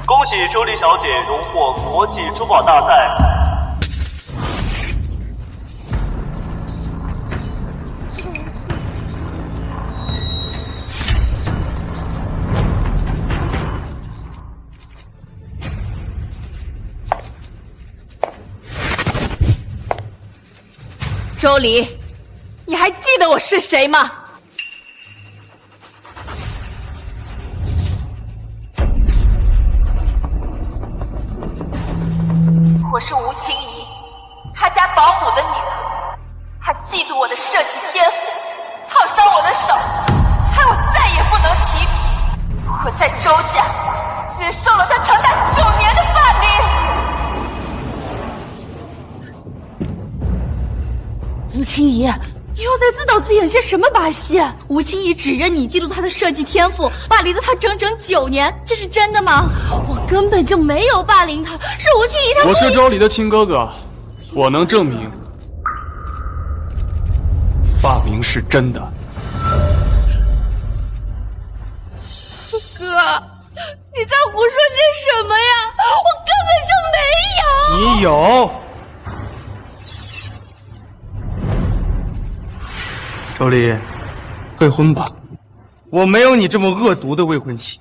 恭喜周丽小姐荣获国际珠宝大赛。周离，你还记得我是谁吗？我是吴清怡，他家保姆的女儿。他嫉妒我的设计天赋，烫伤我的手，害我再也不能提笔。我在周家忍受了他长达9年的霸凌。吴清怡，你又在自导自演些什么把戏？吴清怡指认你嫉妒她的设计天赋，霸凌了她整整9年，这是真的吗？我根本就没有霸凌她，是吴清怡她。我是周离的亲哥哥，我能证明霸凌是真的。哥，你在胡说些什么呀？我根本就没有。你有。周丽，退婚吧，我没有你这么恶毒的未婚妻。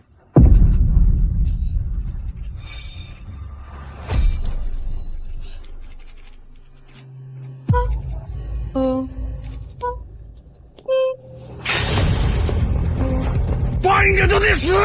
犯人都得死！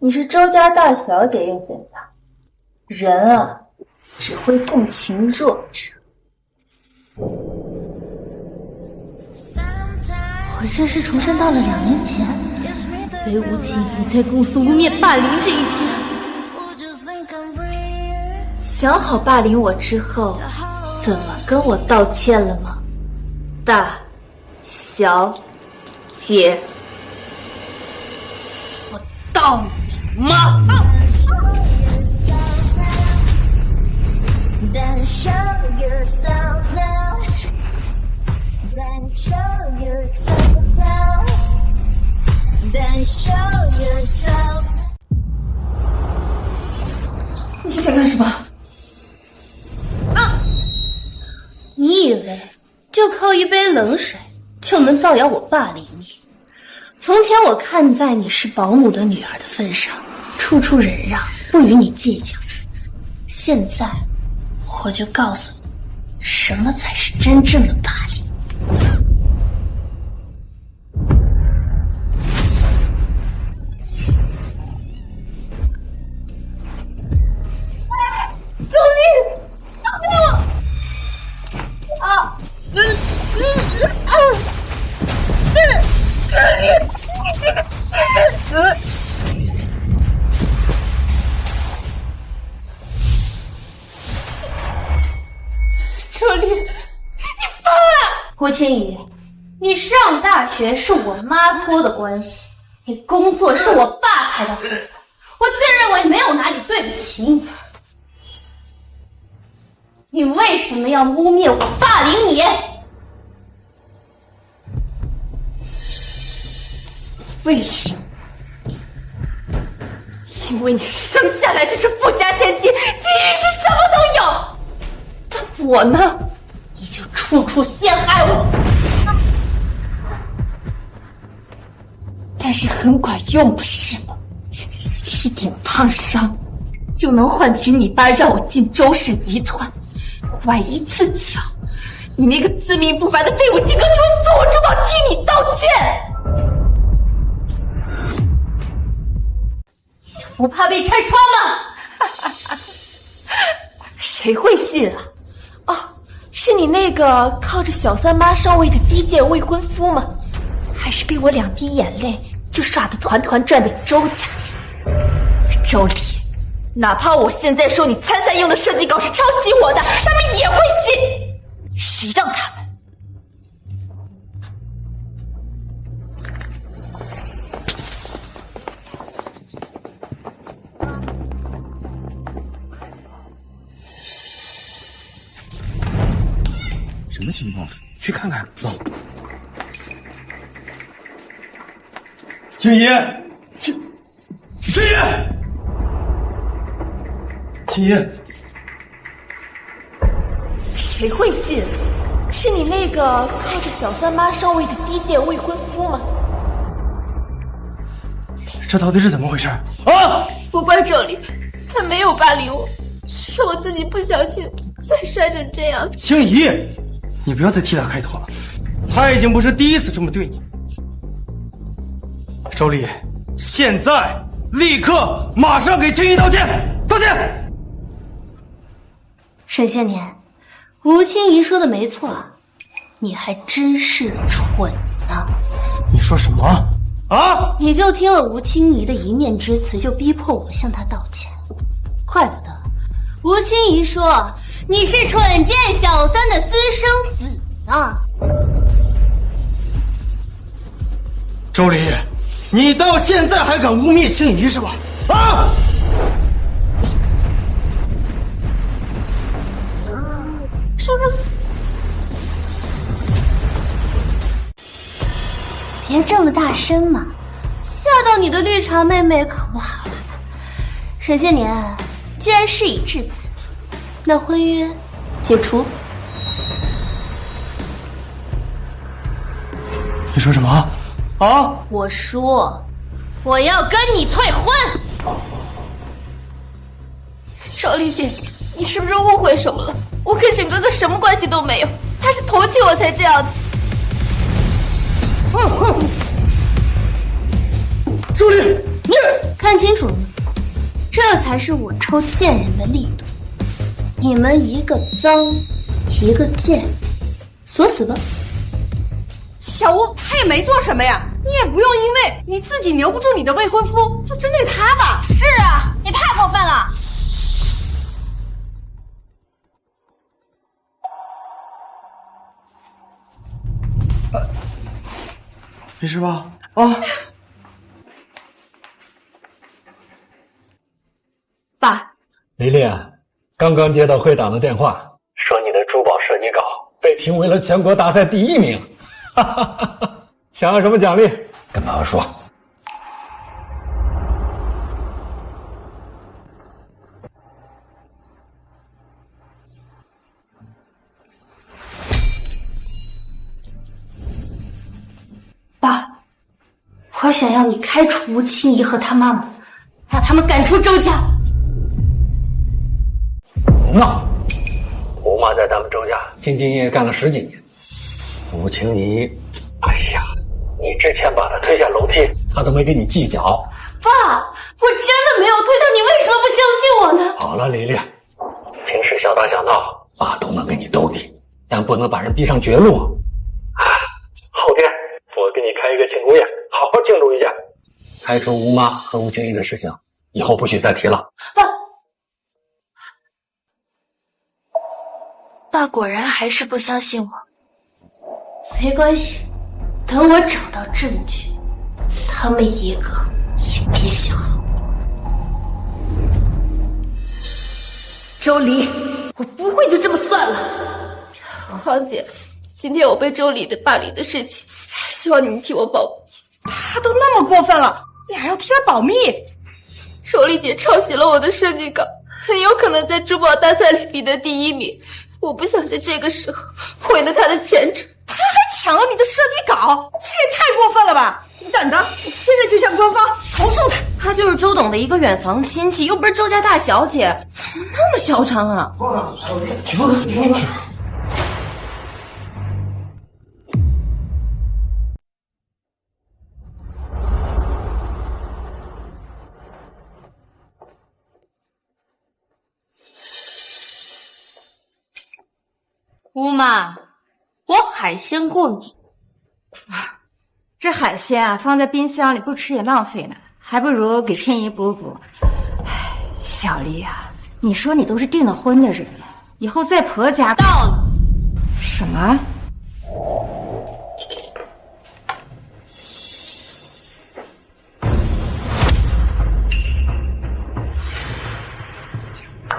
你是周家大小姐又怎样？人啊，只会共情弱者。我正式重生到了2年前，被吴清怡在公司污蔑霸凌这一天。想好霸凌我之后，怎么跟我道歉了吗？大小姐，我道你妈！Then show yourself now. Then show yourself now. Then show yourself. 你想干什么？啊！你以为就靠一杯冷水就能造谣我霸凌你？从前我看在你是保姆的女儿的份上，处处忍让，不与你计较。现在我就告诉你，什么才是真正的霸凌。周丽，救救我！周丽，你这个贱人子！周丽，你疯了！胡清怡，你上大学是我妈托的关系，你工作是我爸开的户，我自认为没有哪里对不起你。你为什么要污蔑我霸凌你？为什么？因为你生下来就是富家千金，机遇是什么都有。但我呢，你就处处陷害我。但是很管用，不是吗？一点烫伤就能换取你爸让我进周氏集团，崴一次脚，你那个自命不凡的废物亲哥就会送我珠宝替你道歉。你就不怕被拆穿吗？谁会信啊？哦，是你那个靠着小三妈上位的低贱未婚夫吗？还是被我2滴眼泪就耍得团团转的周家人？周丽，哪怕我现在说你参赛用的设计稿是抄袭我的，他们也会信。谁让他们？什么情况？去看看。走。青姨，青姨，青姨，谁会信？是你那个靠着小三妈上位的低贱未婚夫吗？这到底是怎么回事啊？不怪周丽，他没有霸凌我，是我自己不小心才摔成这样。青姨，你不要再替他开脱了，他已经不是第一次这么对你。周丽，现在立刻马上给青姨道歉！道歉！沈先年，吴清怡说的没错，你还真是蠢呢。你说什么？啊！你就听了吴清怡的一面之词，就逼迫我向她道歉，怪不得吴清怡说你是蠢贱小三的私生子呢。周丽，你到现在还敢污蔑青怡是吧？啊！什么？别这么大声嘛，吓到你的绿茶妹妹可不好了。沈先年，既然事已至此，那婚约解除。你说什么？啊！我说，我要跟你退婚。少丽姐，你是不是误会什么了？我跟沈哥哥什么关系都没有，他是同情我才这样的。周丽，你看清楚了吗？这才是我抽贱人的力度。你们一个脏，一个贱，锁死吧。小吴他也没做什么呀，你也不用因为你自己留不住你的未婚夫就针对他吧。是啊，你太过分了。没事吧？啊！爸，黎丽，刚刚接到会长的电话，说你的珠宝设计稿被评为了全国大赛第1名，哈哈哈哈！想要什么奖励？跟爸爸说。爸，我想要你开除吴清怡和她妈妈，把他们赶出周家。胡闹！吴妈在咱们周家兢兢业业干了10几年，吴清怡，哎呀，你之前把她推下楼梯，她都没跟你计较。爸，我真的没有推她，你为什么不相信我呢？好了，黎丽，平时小打小闹，爸都能跟你兜底，但不能把人逼上绝路。后天我给你开一个庆功宴，好好庆祝一下。开除吴妈和吴清怡的事情，以后不许再提了。爸果然还是不相信我。没关系，等我找到证据，他们一个也别想好过。周黎，我不会就这么算了。黄姐，今天我被周黎的霸凌的事情，希望你们替我保密。他都那么过分了，你还要替他保密？周丽姐抄袭了我的设计稿，很有可能在珠宝大赛里比得第1名。我不想在这个时候毁了他的前程。他还抢了你的设计稿，这也太过分了吧！你等着，我现在就向官方投诉他。她就是周董的一个远房亲戚，又不是周家大小姐，怎么那么嚣张啊？姑妈，我海鲜过敏。这海鲜啊，放在冰箱里不吃也浪费呢，还不如给倩姨补补。唉，小丽啊，你说你都是订了婚的人了，以后在婆家到了。什么？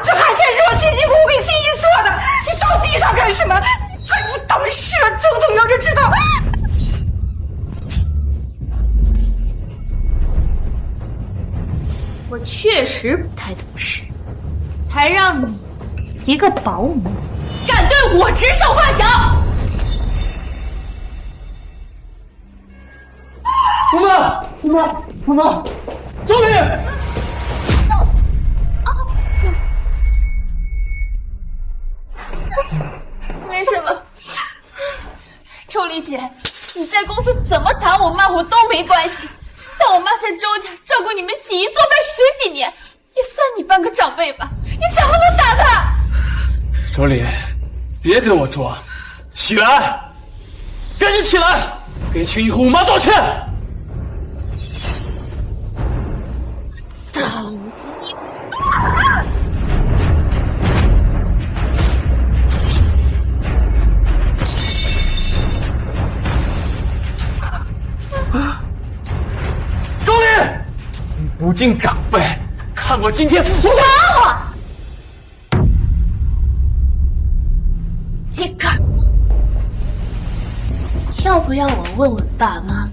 这海鲜是我辛辛苦苦给心怡做的，你倒地上干什么？你太不懂事了！周总要是知道，我确实不太懂事，才让你一个保姆敢对我指手画脚。姑妈，周丽，没什么，周丽姐，你在公司怎么打我骂我都没关系，但我妈在周家照顾你们洗衣做饭10几年，也算你半个长辈吧，你怎么能打她？周丽，别跟我装，起来，赶紧起来，给青衣和我妈道歉。周丽，不敬长辈，看我今天打我！你敢？要不要我问问爸妈，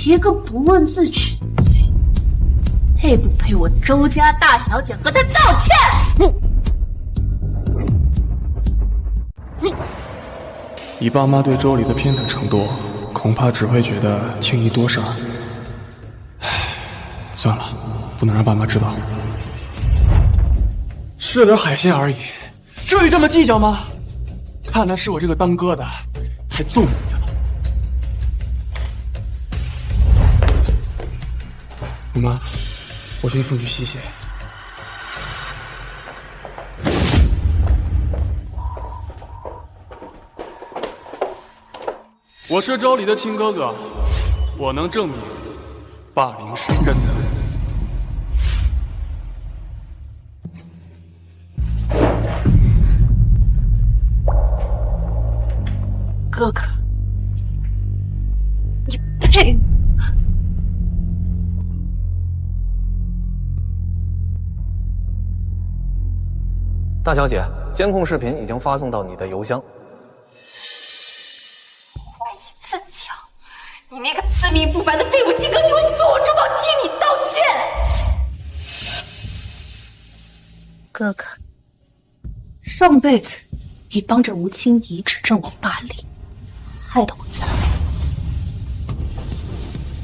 一个不问自取的贼，配不配我周家大小姐和他道歉？以爸妈对周丽的偏袒程度，恐怕只会觉得青衣多事儿。唉，算了，不能让爸妈知道。吃了点海鲜而已，至于这么计较吗？看来是我这个当哥的太纵容他了。姑妈，我去送去洗洗。我是周丽的亲哥哥，我能证明霸凌是真的。哥哥，你配？大小姐，监控视频已经发送到你的邮箱。再一次讲，你那个自命不凡的废物金哥就会锁我珠宝替你道歉。哥哥，上辈子你帮着吴清怡指证我霸凌，害得我在。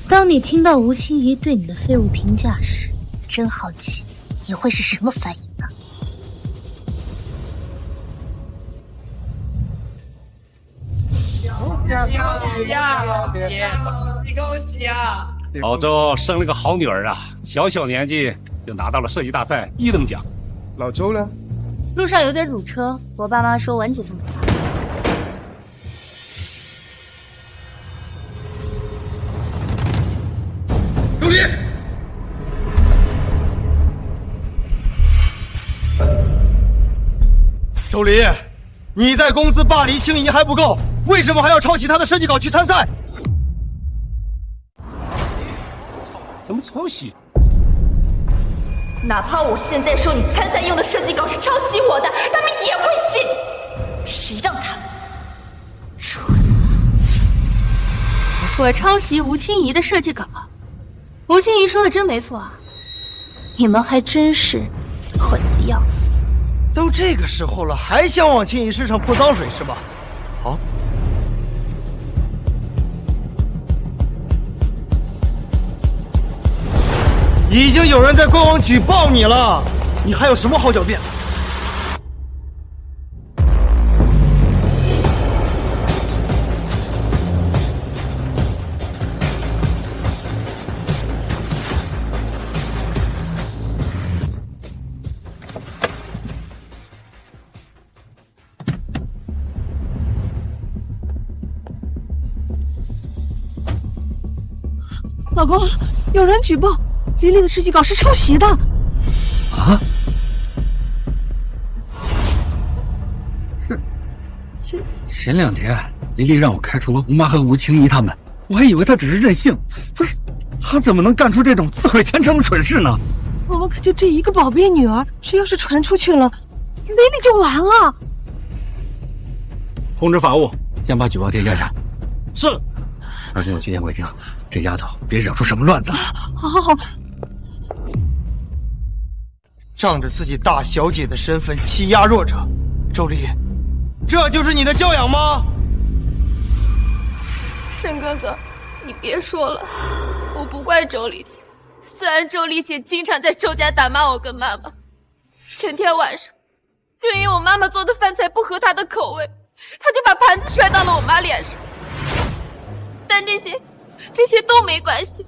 当你听到吴清怡对你的废物评价时，真好奇你会是什么反应呢？恭喜啊！老周生了个好女儿啊，小年纪就拿到了设计大赛1等奖。老周呢？路上有点堵车，我爸妈说晚几分钟。周丽，周丽，你在公司霸凌青怡还不够，为什么还要抄袭她的设计稿去参赛？怎么抄袭？哪怕我现在说你参赛用的设计稿是抄袭我的，他们也会信。谁让他们蠢？我抄袭吴清怡的设计稿，吴清怡说的真没错啊！你们还真是蠢的要死。都这个时候了，还想往清怡身上泼脏水是吧？好。已经有人在官网举报你了，你还有什么好狡辩的？老公，有人举报黎黎的设计稿是抄袭的。啊？前2天黎黎让我开除吴妈和吴清怡他们，我还以为她只是任性，不是，她怎么能干出这种自毁前程的蠢事呢？我们可就这一个宝贝女儿，这要是传出去了，黎黎就完了。通知法务，先把举报贴压下。是。而且我提前规定，这丫头别惹出什么乱子来。好好好。仗着自己大小姐的身份欺压弱者，周丽，这就是你的教养吗？沈哥哥，你别说了，我不怪周丽姐。虽然周丽姐经常在周家打骂我跟妈妈，前天晚上就因为我妈妈做的饭菜不合她的口味，她就把盘子摔到了我妈脸上。但这些都没关系，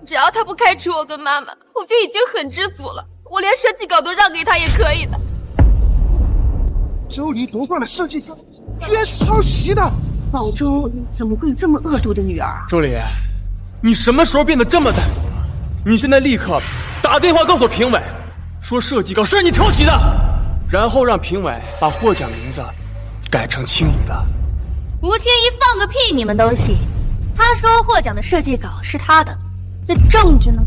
只要她不开除我跟妈妈，我就已经很知足了。我连设计稿都让给她也可以的。周黎读放的设计稿居然是抄袭的，宝周怎么会有这么恶毒的女儿？周黎，你什么时候变得这么歹毒了？你现在立刻打电话告诉评委，说设计稿是你抄袭的，然后让评委把获奖名字改成清怡的。吴清怡放个屁你们都信？他说获奖的设计稿是他的，那证据呢？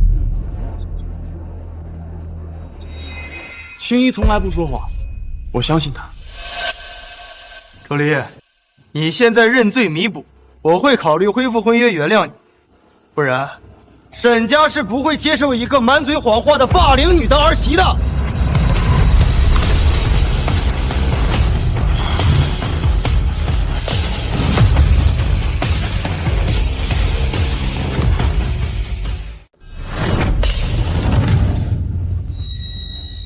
清怡从来不说谎，我相信他。周黎，你现在认罪弥补，我会考虑恢复婚约原谅你，不然沈家是不会接受一个满嘴谎话的霸凌女当儿媳的。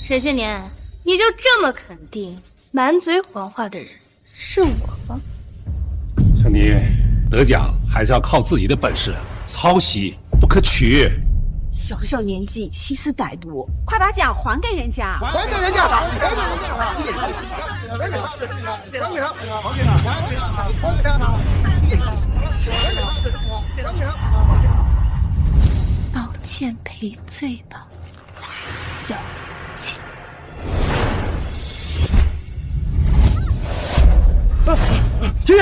沈些年，你就这么肯定满嘴谎话的人是我吗？说你得奖还是要靠自己的本事，抄袭不可取。小小年纪，心思歹毒，快把奖还给人家！还给人家！还给人家！道歉赔罪吧，小姐。姐，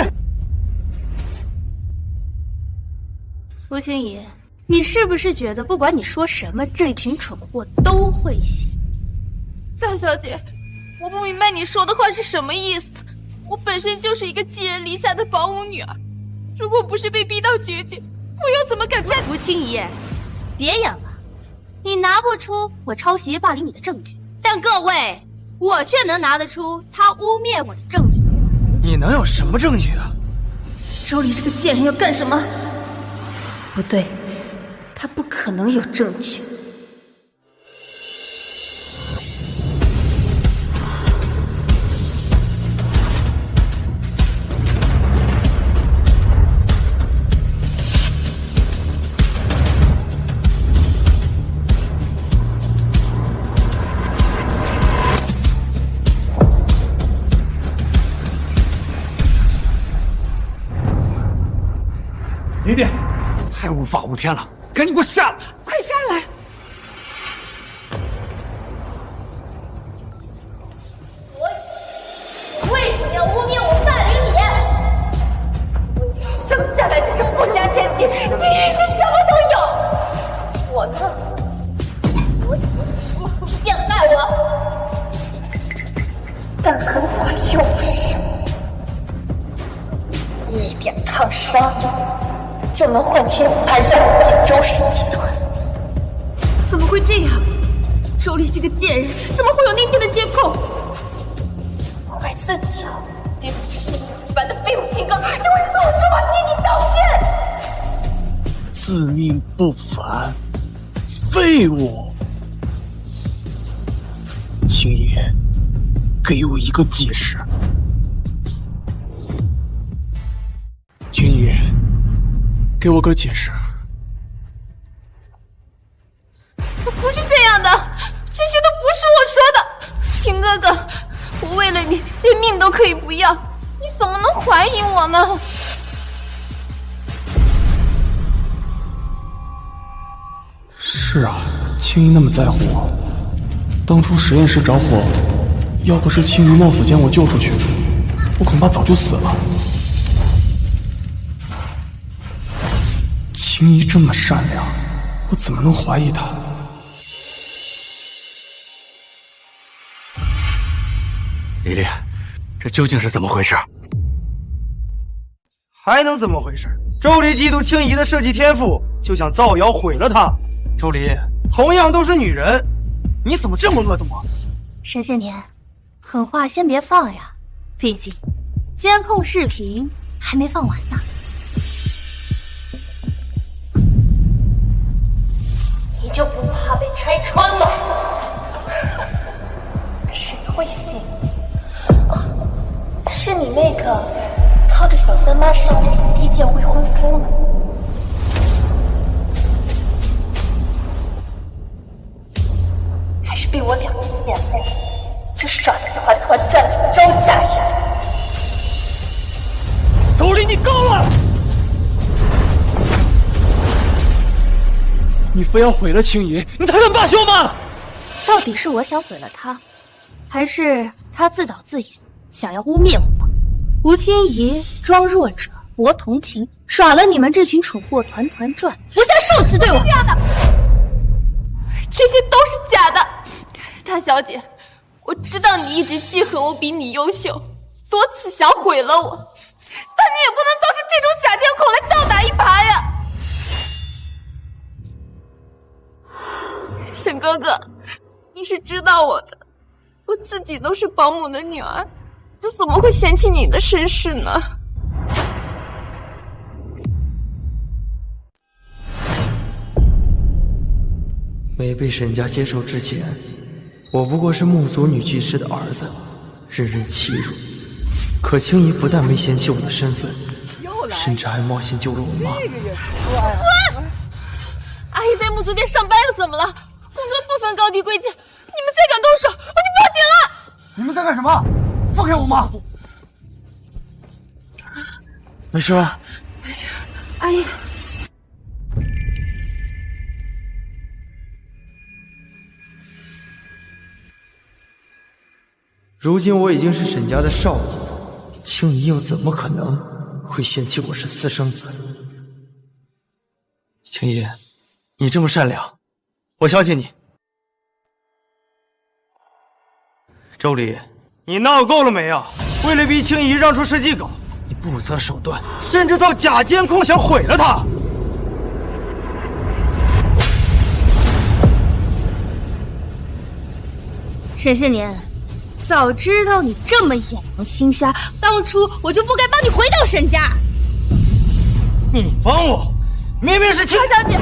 吴清怡，你是不是觉得不管你说什么，这群蠢货都会信？大小姐，我不明白你说的话是什么意思。我本身就是一个寄人篱下的保姆女儿，如果不是被逼到绝境，我又怎么敢站？吴清怡，别演了，你拿不出我抄袭霸凌你的证据，但各位，我却能拿得出他污蔑我的证据。你能有什么证据啊？周黎这个贱人要干什么？不对，他不可能有证据。李典，太无法无天了，赶紧给我下来！快下来！为什么要污蔑我霸凌你？我生下来就是富家千金，基因是什么都有。我呢？我陷害我，但和我又不是一点烫伤就能换取你盘踞我锦州市集团？怎么会这样？周丽这个贱人怎么会有那天的监控？怪自己啊！你不是一般的废物情歌，就会做我周把替你道歉。自命不凡，废物！青野，给我一个解释。青野，给我个解释。不是这样的，这些都不是我说的。秦哥哥，我为了你连命都可以不要，你怎么能怀疑我呢？是啊，青衣那么在乎我，当初实验室着火，要不是青衣冒死将我救出去，我恐怕早就死了。青衣这么善良，我怎么能怀疑她？丽丽，这究竟是怎么回事？还能怎么回事？周离嫉妒青怡的设计天赋，就想造谣毁了她。周离，同样都是女人，你怎么这么恶毒啊？沈些年，狠话先别放呀，毕竟监控视频还没放完呢。你就不怕被拆穿吗？谁会信？是你那个靠着小三妈上位的低贱未婚夫吗？还是被我两次眼泪就耍得团团转成周家人？周离，你够了！你非要毁了青怡，你才能罢休吗？到底是我想毁了他，还是他自导自演，想要污蔑我？吴清怡装弱者，博同情，耍了你们这群蠢货团团转，不下数次对我。这样的，这些都是假的。大小姐，我知道你一直记恨我比你优秀，多次想毁了我，但你也不能造出这种假监控来倒打一耙呀。沈哥哥，你是知道我的，我自己都是保姆的女儿，又怎么会嫌弃你的身世呢？没被沈家接受之前，我不过是木族女技师的儿子，任人欺辱。可青怡不但没嫌弃我的身份，甚至还冒险救了我妈。阿姨在木族店上班又怎么了？工作不分高低贵贱，你们再敢动手，我就报警了！你们在干什么？放开我妈！没事吧？没事，阿姨。如今我已经是沈家的少爷，青怡又怎么可能会嫌弃我是私生子？青怡，你这么善良，我相信你。周离，你闹够了没啊？为了逼青怡让出设计稿，你不择手段，甚至造假监控想毁了她。沈些年，早知道你这么眼盲心瞎，当初我就不该帮你回到沈家。你帮我，明明是青大小姐，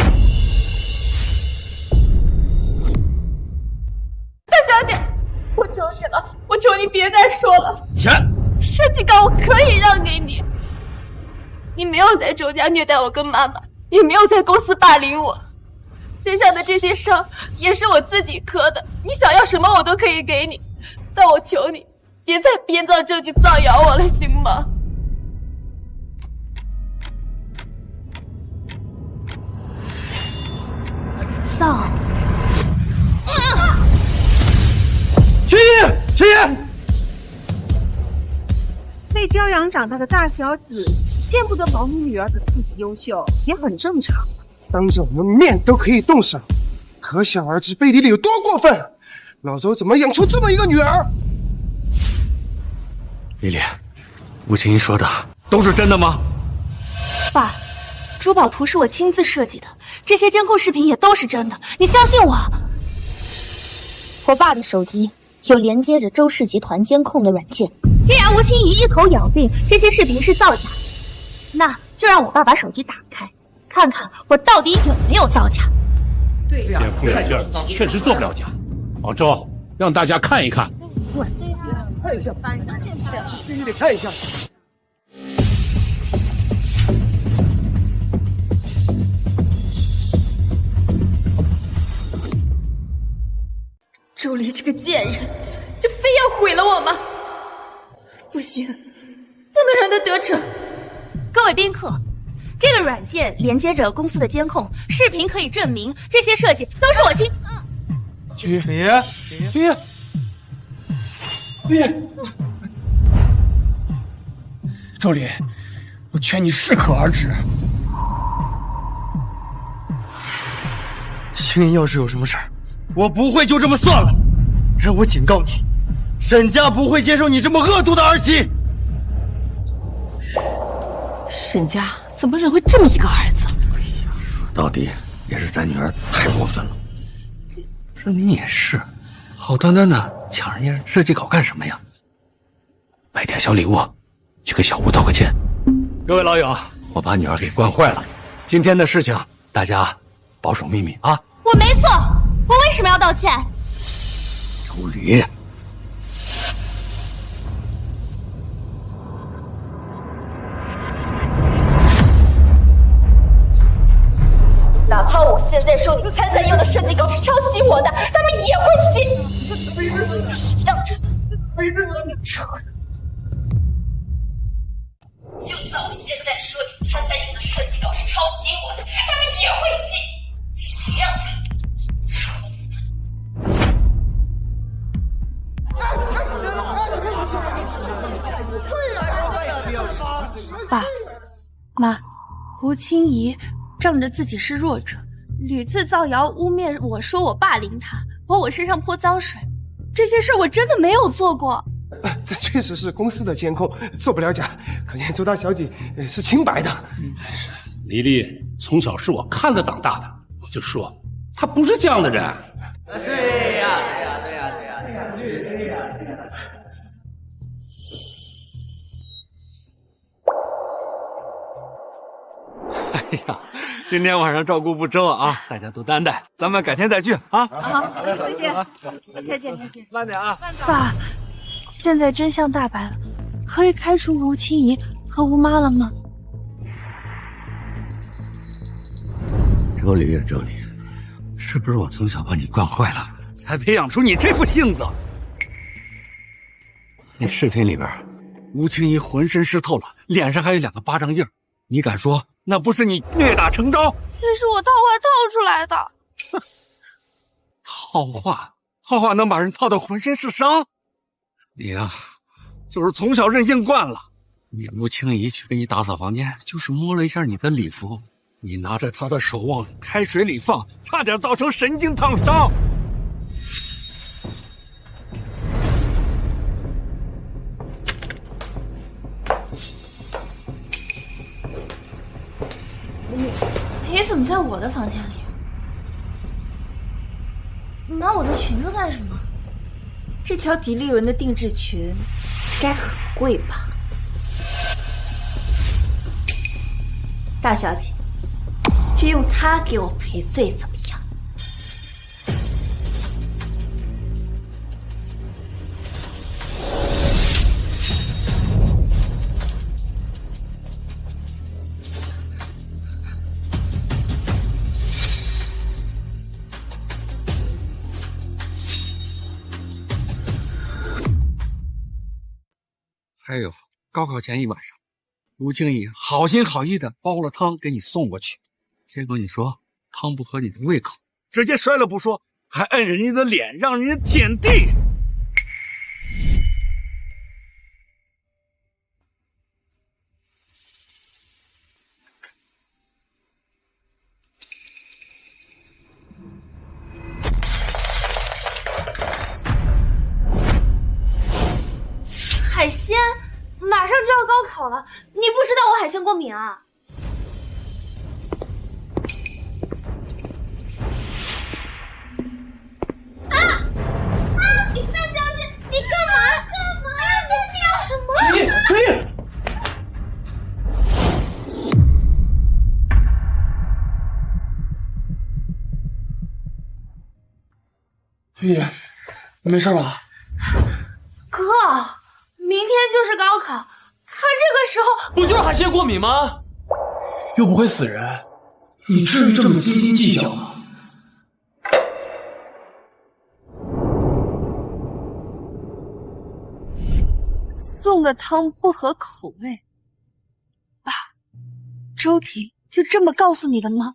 大小姐，我求你了，我求你别再说了。钱，设计稿我可以让给你，你没有在周家虐待我跟妈妈，也没有在公司霸凌我，身上的这些伤也是我自己磕的，你想要什么我都可以给你，但我求你别再编造证据造谣我了，行吗？造？青衣，青衣！被娇养长大的大小子，见不得保姆女儿比自己优秀，也很正常。当着我们面都可以动手，可想而知背地里有多过分。老周怎么养出这么一个女儿？丽丽，吴青怡说的都是真的吗？爸，珠宝图是我亲自设计的，这些监控视频也都是真的，你相信我。我爸的手机有连接着周氏集团监控的软件，既然吴清怡一口咬定这些视频是造假，那就让我爸把手机打开，看看我到底有没有造假。对呀，监控眼镜确实做不了假。王周，让大家看一看。看一下，必须得看一下。周离这个贱人，就非要毁了我吗？不行，不能让他得逞。各位宾客，这个软件连接着公司的监控，视频可以证明这些设计都是我亲。青衣，周离，我劝你适可而止。青衣要是有什么事儿，我不会就这么算了。让我警告你，沈家不会接受你这么恶毒的儿媳。沈家怎么忍会这么一个儿子？说到底也是咱女儿太过分了。这你也是，好端端的抢人家设计稿干什么呀？买点小礼物，去给小吴道个歉。各位老友，我把女儿给惯坏了，今天的事情大家保守秘密啊。我没错，我为什么要道歉？周离，哪怕我现在说你参赛用的设计稿是抄袭我的，他们也会信。谁让这就算我现在说你参赛用的设计稿是抄袭我的，他们也会信。谁让他？爸妈，吴清怡仗着自己是弱者，屡次造谣污蔑我，说我霸凌他，往我身上泼脏水。这些事我真的没有做过。这确实是公司的监控，做不了假，可见周大小姐是清白的。黎黎从小是我看着长大的，我就说她不是这样的人。对呀。哎呀，今天晚上照顾不周啊，大家都担待，咱们改天再聚啊。好，再见，再见，慢点啊。爸，现在真相大白了，可以开除吴清怡和吴妈了吗？周离，是不是我从小把你惯坏了，才培养出你这副性子？那视频里边，吴清怡浑身湿透了，脸上还有2个巴掌印，你敢说那不是你虐打成招？那是我套话套出来的。套话能把人套得浑身是伤？你呀，就是从小任性惯了。你吴清怡去给你打扫房间，就是摸了一下你的礼服，你拿着她的手往开水里放，差点造成神经烫伤。你怎么在我的房间里？你拿我的裙子干什么？这条迪丽纹的定制裙该很贵吧？大小姐，就用它给我赔罪怎么样？还有高考前一晚上，吴清怡好心好意的煲了汤给你送过去，结果你说汤不合你的胃口，直接摔了不说，还摁人家的脸让人家舔地。海鲜，马上就要高考了，你不知道我海鲜过敏啊？你大小姐，你干嘛？干嘛呀？你不要什春丽，春丽，你没事吧？哥，明天就是高考，他这个时候不就是海鲜过敏吗？又不会死人，你至于这么斤斤计较吗？送的汤不合口味。爸，周婷就这么告诉你的吗？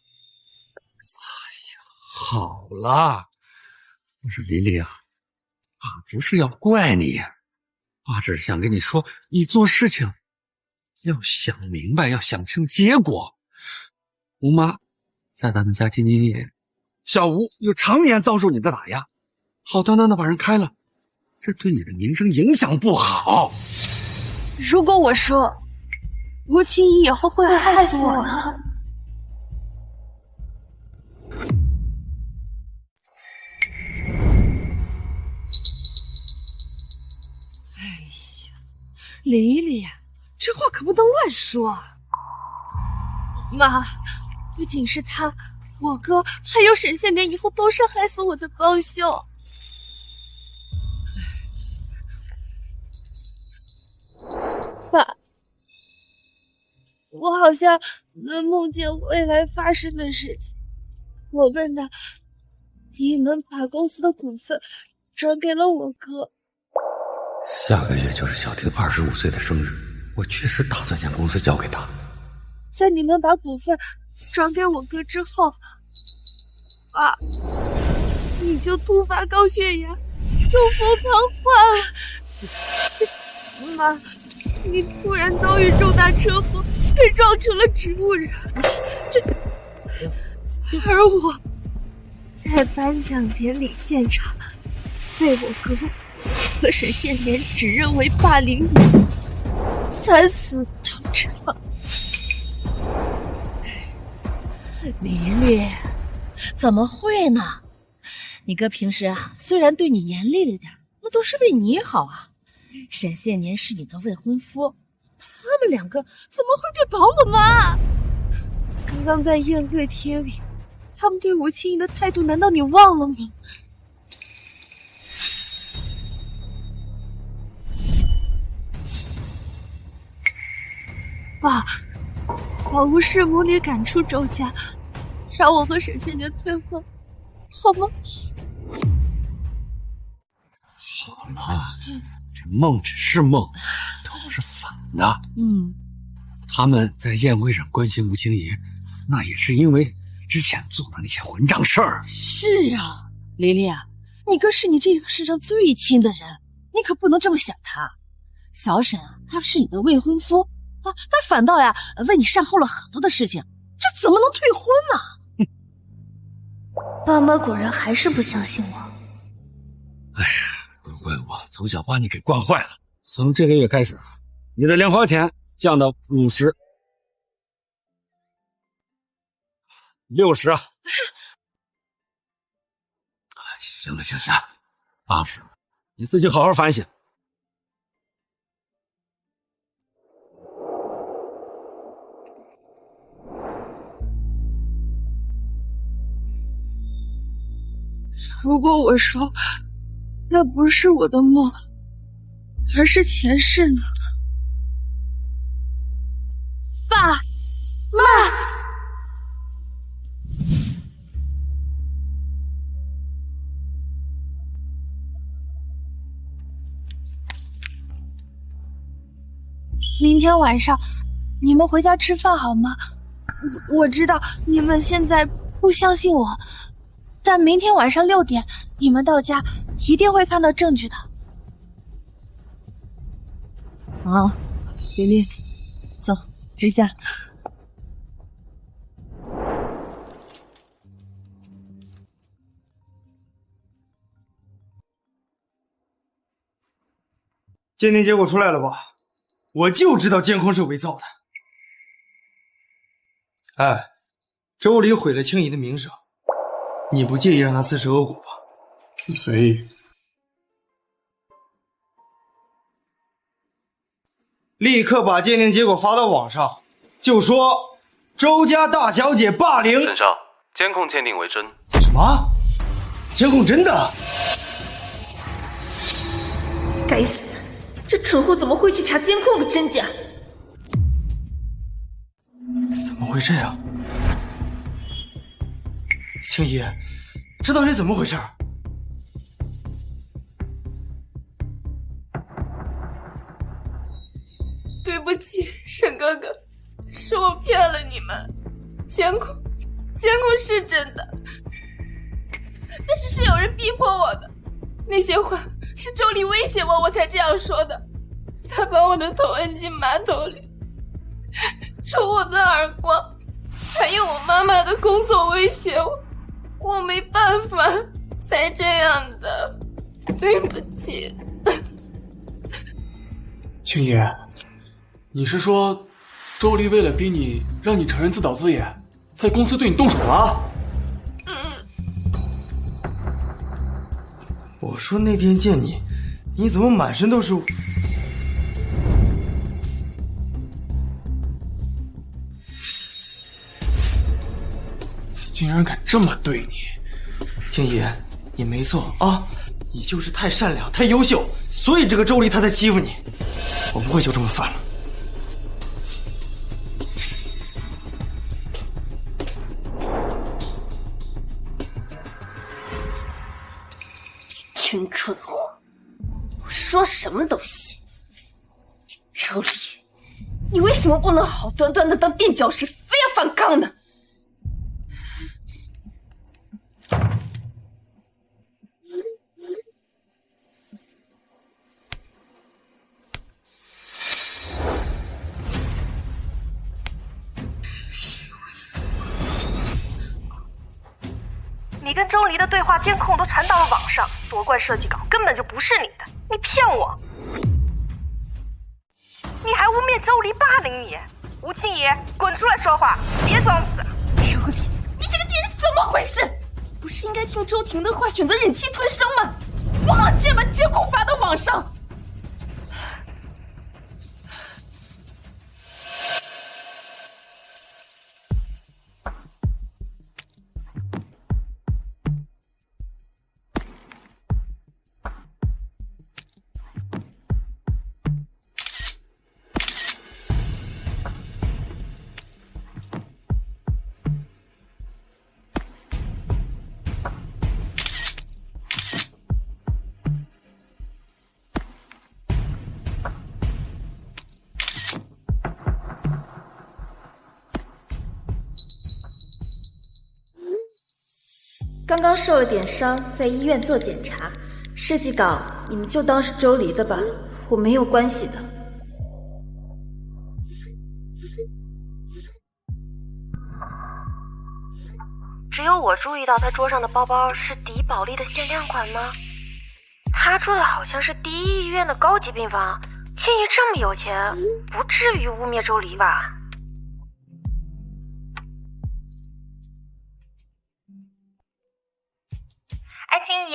好了，不是琳琳啊，爸不是要怪你，爸只是想跟你说，你做事情要想明白，要想清结果。吴妈在咱们家兢兢业业，小吴又常年遭受你的打压，好端端的把人开了，这对你的名声影响不好。如果我说吴青怡以后会害死我呢？哎呀，琳琳，这话可不能乱说啊！妈，不仅是他，我哥还有沈宪年以后都是害死我的帮凶。爸，我好像能梦见未来发生的事情。我问他，你们把公司的股份转给了我哥。下个月就是小婷25岁的生日，我确实打算将公司交给他。在你们把股份转给我哥之后，爸，你就突发高血压，中风瘫痪了。妈，你突然遭遇重大车祸，被撞成了植物人。而我在颁奖典礼现场被我哥和沈宪年指认为霸凌你，惨死当场。琳琳，怎么会呢？你哥平时啊，虽然对你严厉了点，那都是为你好啊。沈宪年是你的未婚夫，他们两个怎么会对保姆妈？刚刚在宴会厅里，他们对吴青怡的态度，难道你忘了吗？爸，把吴氏母女赶出周家，让我和沈宪年退婚，好吗？好了，这梦只是梦，都是反的。他们在宴会上关心吴青怡，那也是因为之前做的那些混账事儿。是啊，琳琳啊，你哥是你这个世上最亲的人，你可不能这么想他。小沈啊，他是你的未婚夫啊，他反倒呀为你善后了很多的事情，这怎么能退婚呢？爸妈果然还是不相信我。哎呀，都怪我从小把你给惯坏了。从这个月开始，你的零花钱降到50、60啊。行了行了，80了，你自己好好反省。如果我说那不是我的梦，而是前世呢？爸妈，明天晚上你们回家吃饭好吗？我知道你们现在不相信我，但明天晚上6点你们到家一定会看到证据的。好，琳琳，走，回家。鉴定结果出来了吧？我就知道监控是伪造的。哎，周离毁了青怡的名声，你不介意让他自食恶果吧？你随意。立刻把鉴定结果发到网上，就说周家大小姐霸凌。沈少，监控鉴定为真。什么？监控真的？该死，这蠢货怎么会去查监控的真假？怎么会这样？青衣，这到底怎么回事？对不起，沈哥哥，是我骗了你们。监控是真的，但是有人逼迫我的。那些话是周丽威胁我才这样说的。他把我的头摁进马桶里，抽我的耳光，还用我妈妈的工作威胁我，我没办法才这样的。对不起。青爷，你是说周丽为了逼你，让你承认自导自演，在公司对你动手了？我说那天见你，你怎么满身都是？竟然敢这么对你！青衣，你没错啊，你就是太善良、太优秀，所以这个周丽她才欺负你。我不会就这么算了。群蠢货，我说什么都信。周丽，你为什么不能好端端的当垫脚石，非要反抗呢？你跟周黎的对话监控都传到了网上，夺冠设计稿根本就不是你的，你骗我！你还污蔑周黎霸凌你，吴青怡，滚出来说话，别装死！周黎，你这个贱人怎么回事？不是应该听周婷的话，选择忍气吞声吗？忘记把监控发到网上。刚刚受了点伤，在医院做检查。设计稿你们就当是周黎的吧，我没有关系的。只有我注意到他桌上的包包是迪宝莉的限量款吗？他住的好像是第一医院的高级病房，青怡这么有钱，不至于污蔑周黎吧？哎，青怡，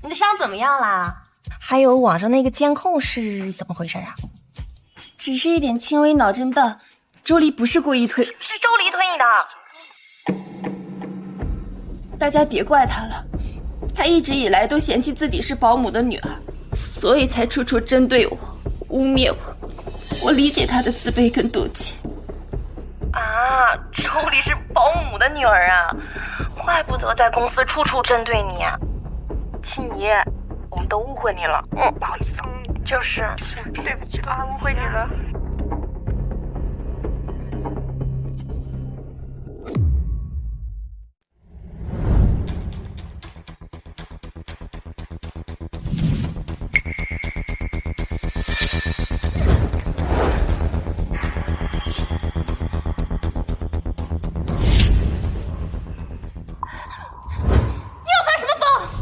你的伤怎么样啦？还有网上那个监控是怎么回事啊？只是一点轻微脑震荡，周黎不是故意推，是周黎推你的。大家别怪他了，他一直以来都嫌弃自己是保姆的女儿，所以才处处针对我，污蔑我。我理解他的自卑跟妒忌。啊，周黎是保姆的女儿啊，怪不得在公司处处针对你啊。青怡，我们都误会你了，不好意思。就是，对不起啊，误会你了。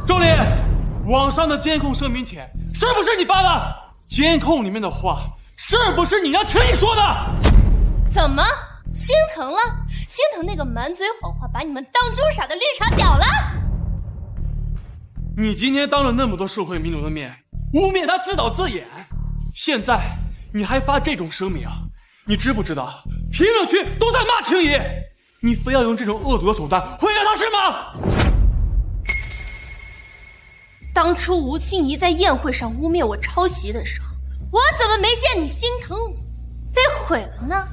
周黎，网上的监控声明帖是不是你发的？监控里面的话是不是你让青怡说的？怎么心疼了？心疼那个满嘴谎话把你们当猪傻的绿茶婊了？你今天当了那么多社会名流的面，污蔑他自导自演，现在你还发这种声明？你知不知道评论区都在骂青怡？你非要用这种恶毒的手段毁了她是吗？当初吴清怡在宴会上污蔑我抄袭的时候，我怎么没见你心疼我，非毁了呢？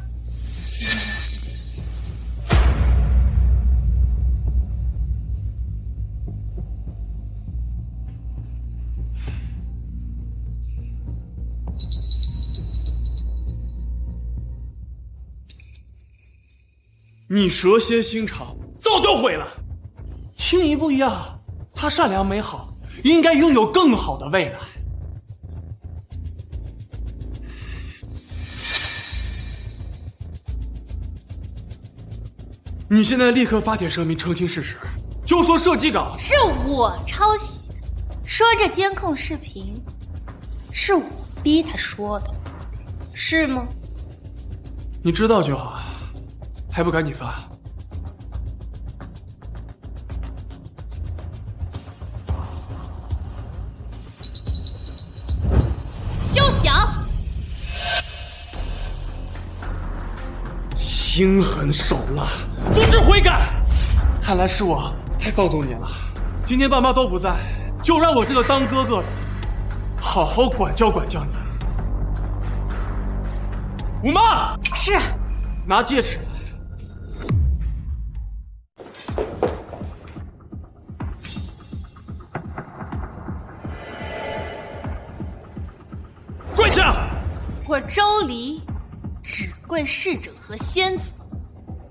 你蛇蝎心肠，早就毁了。青怡不一样，她善良美好，应该拥有更好的未来。你现在立刻发帖声明澄清事实，就说射击稿是我抄袭的，说这监控视频是我逼他说的，是吗？你知道就好，还不赶紧发？休想！心狠手辣，不知悔改。看来是我太放纵你了。今天爸妈都不在，就让我这个当哥哥的好好管教管教你。吴妈，是，拿戒指来。跪下！我周离只跪侍者和仙子，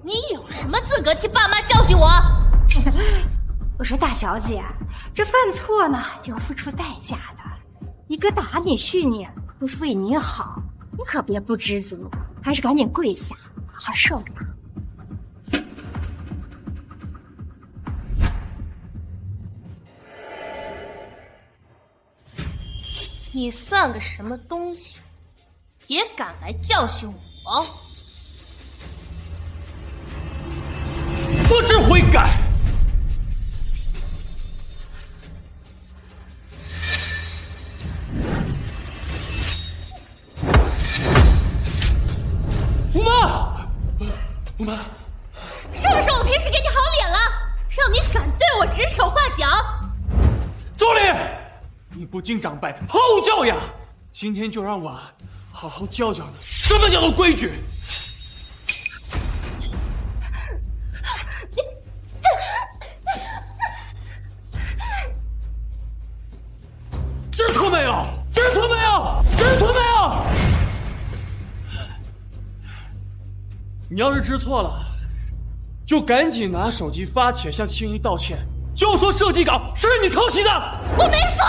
你有什么资格替爸妈教训我？我说大小姐，这犯错呢就要付出代价的，一个打你训你都是为你好，你可别不知足，还是赶紧跪下，好好受着吧。你算个什么东西，也敢来教训我？不知悔改！吴妈，吴妈，是不是我平时给你好脸了，让你敢对我指手画脚？周礼，你不敬长辈，毫无教养。今天就让我好好教教你，什么叫做规矩。知错没有？知错没有？知错没有？你要是知错了，就赶紧拿手机发帖向青怡道歉，就说设计稿是你抄袭的。我没错。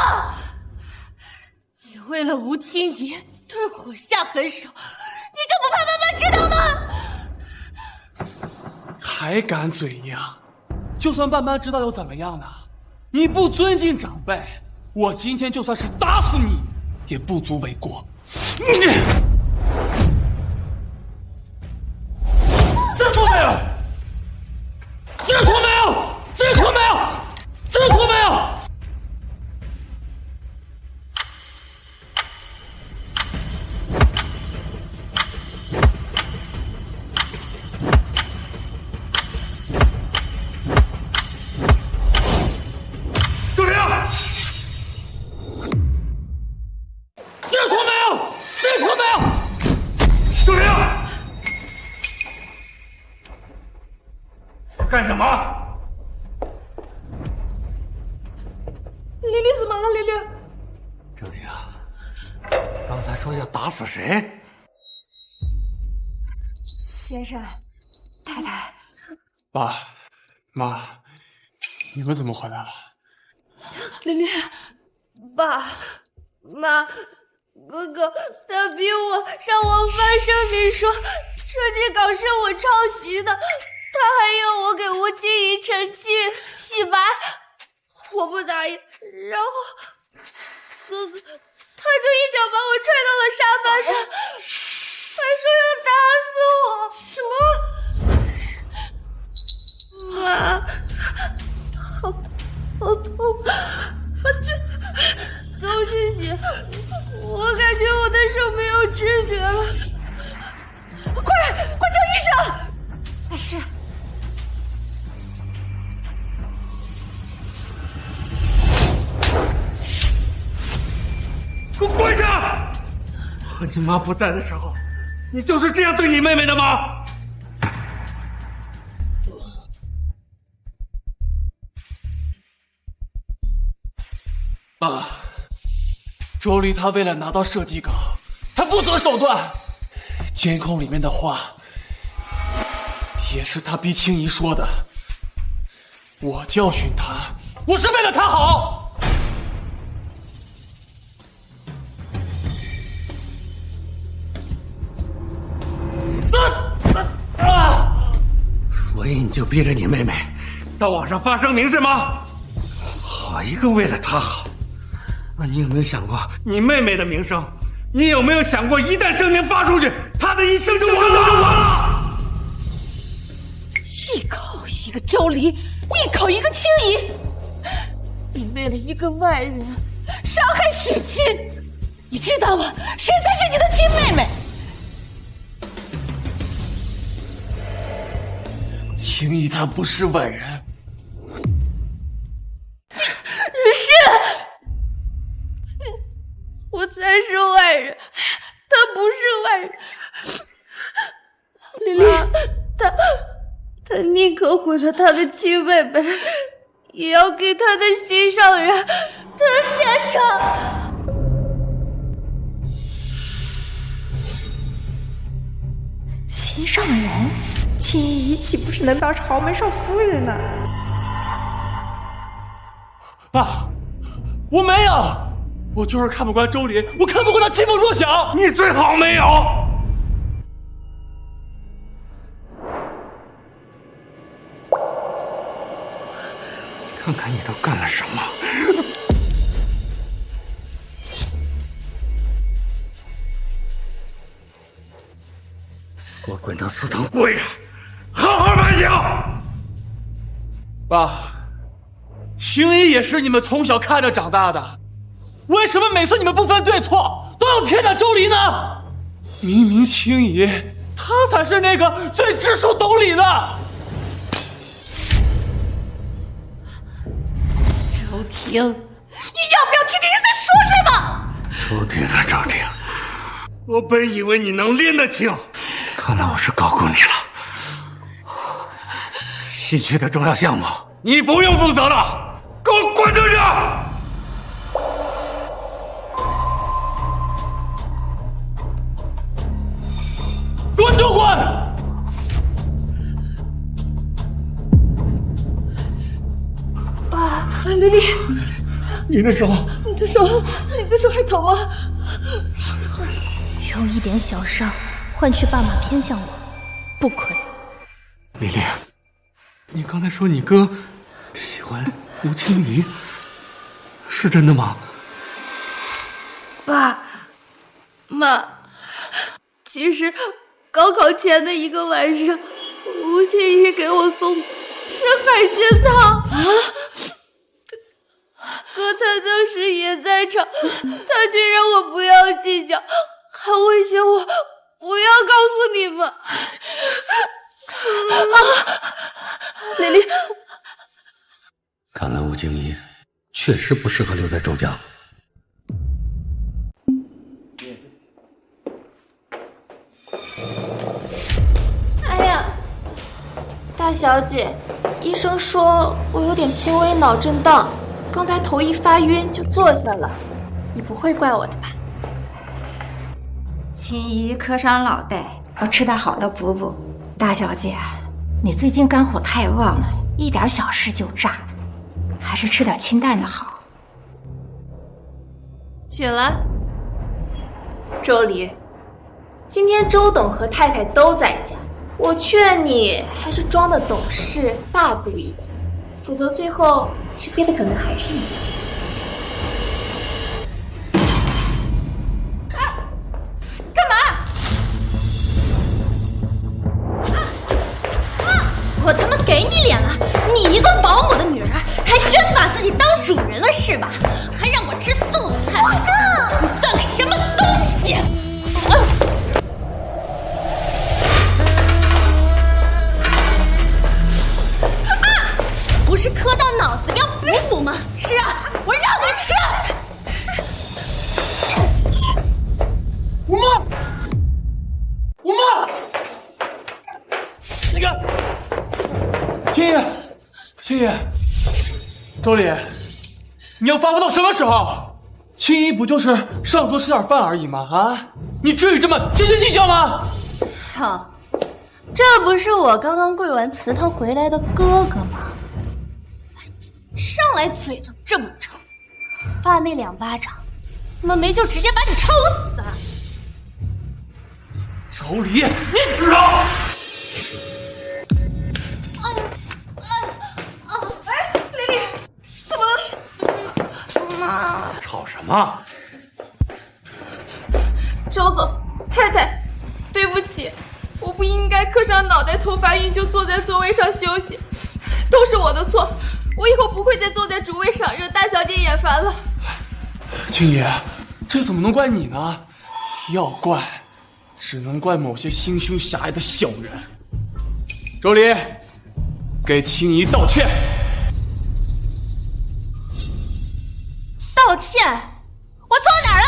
你为了吴清怡对我下狠手，你就不怕妈妈知道吗？还敢嘴硬？就算爸妈知道又怎么样呢？你不尊敬长辈，我今天就算是打死你，也不足为过。知错没有？知错没有？知错没有？知错没有？就这样。知错没有？知错没有？就这样。干什么？琳琳怎么了？琳琳，周婷，刚才说要打死谁？先生，太太，爸妈，你们怎么回来了？琳琳，爸妈，哥哥他逼我让我发声明说设计稿是我抄袭的，他还要我给吴清怡澄清洗白，我不答应，然后哥哥他就一脚把我踹到了沙发上，还说要打死我。什么？妈，好痛，这都是血，我感觉我的手没有知觉，你妈不在的时候，你就是这样对你妹妹的吗？爸，周丽她为了拿到设计稿，她不择手段。监控里面的话，也是她逼青怡说的。我教训她，我是为了她好。所以你就逼着你妹妹到网上发声明是吗？好一个为了她好。那你有没有想过你妹妹的名声？你有没有想过，一旦声明发出去，她的一生就完了？一口一个周离，一口一个青怡，你为了一个外人伤害血亲，你知道吗？谁才是你的亲妹妹？青怡她不是外人。是，我才是外人，他不是外人。丽丽，他宁可毁了他的亲妹妹，也要给他的心上人他的前程。心上人？青怡岂不是能当朝门上夫人呢？爸，我没有，我就是看不惯周离，我看不惯他欺负弱小。你最好没有。看看你都干了什么！给我滚到祠堂跪着，好好反省！爸，青怡也是你们从小看着长大的，为什么每次你们不分对错，都要偏袒周离呢？明明青怡她才是那个最知书懂礼的。周婷，你要不要听听你在说什么？周婷啊，周婷，我本以为你能拎得清，看来我是高估你了。戏剧的重要项目，你不用负责了，给我滚出去！滚就滚！爸，丽丽，你的手，你的手还疼吗？有一点小伤，换取爸妈偏向我，不亏。丽丽，你刚才说你哥喜欢吴青怡，是真的吗？爸妈，其实高考前的一个晚上，吴青怡给我送是海鲜汤啊。可他当时也在场，他却让我不要计较，还威胁我不要告诉你们。丽丽，看来吴青怡确实不适合留在周家。哎呀，大小姐，医生说我有点轻微脑震荡，刚才头一发晕就坐下了，你不会怪我的吧？青怡磕伤脑袋，要吃点好的补补。大小姐，你最近肝火太旺了，一点小事就炸，还是吃点清淡的好。起来，周离，今天周董和太太都在家，我劝你还是装的懂事大度一点，否则最后吃亏的可能还是你。干嘛？我他妈给你脸了！你一个保姆的女儿，还真把自己当主人了是吧？还让我吃素菜，你算个什么东西？不是磕到脑子要补补吗？吃啊！我让你吃！妈！青衣，青衣，周礼，你要发疯到什么时候？青衣不就是上桌吃点饭而已吗？啊，你至于这么斤斤计较吗？好，这不是我刚刚跪完祠堂回来的哥哥吗？上来嘴就这么臭，爸那2巴掌，他妈没就直接把你抽死啊！周礼，你知道？丽丽，怎么了？妈，吵什么？周总，太太，对不起，我不应该磕上脑袋，头发晕就坐在座位上休息，都是我的错。我以后不会再坐在主位上，惹大小姐眼烦了。青衣，这怎么能怪你呢？要怪，只能怪某些心胸狭隘的小人。周礼，给青衣道歉。道歉？我错哪儿了？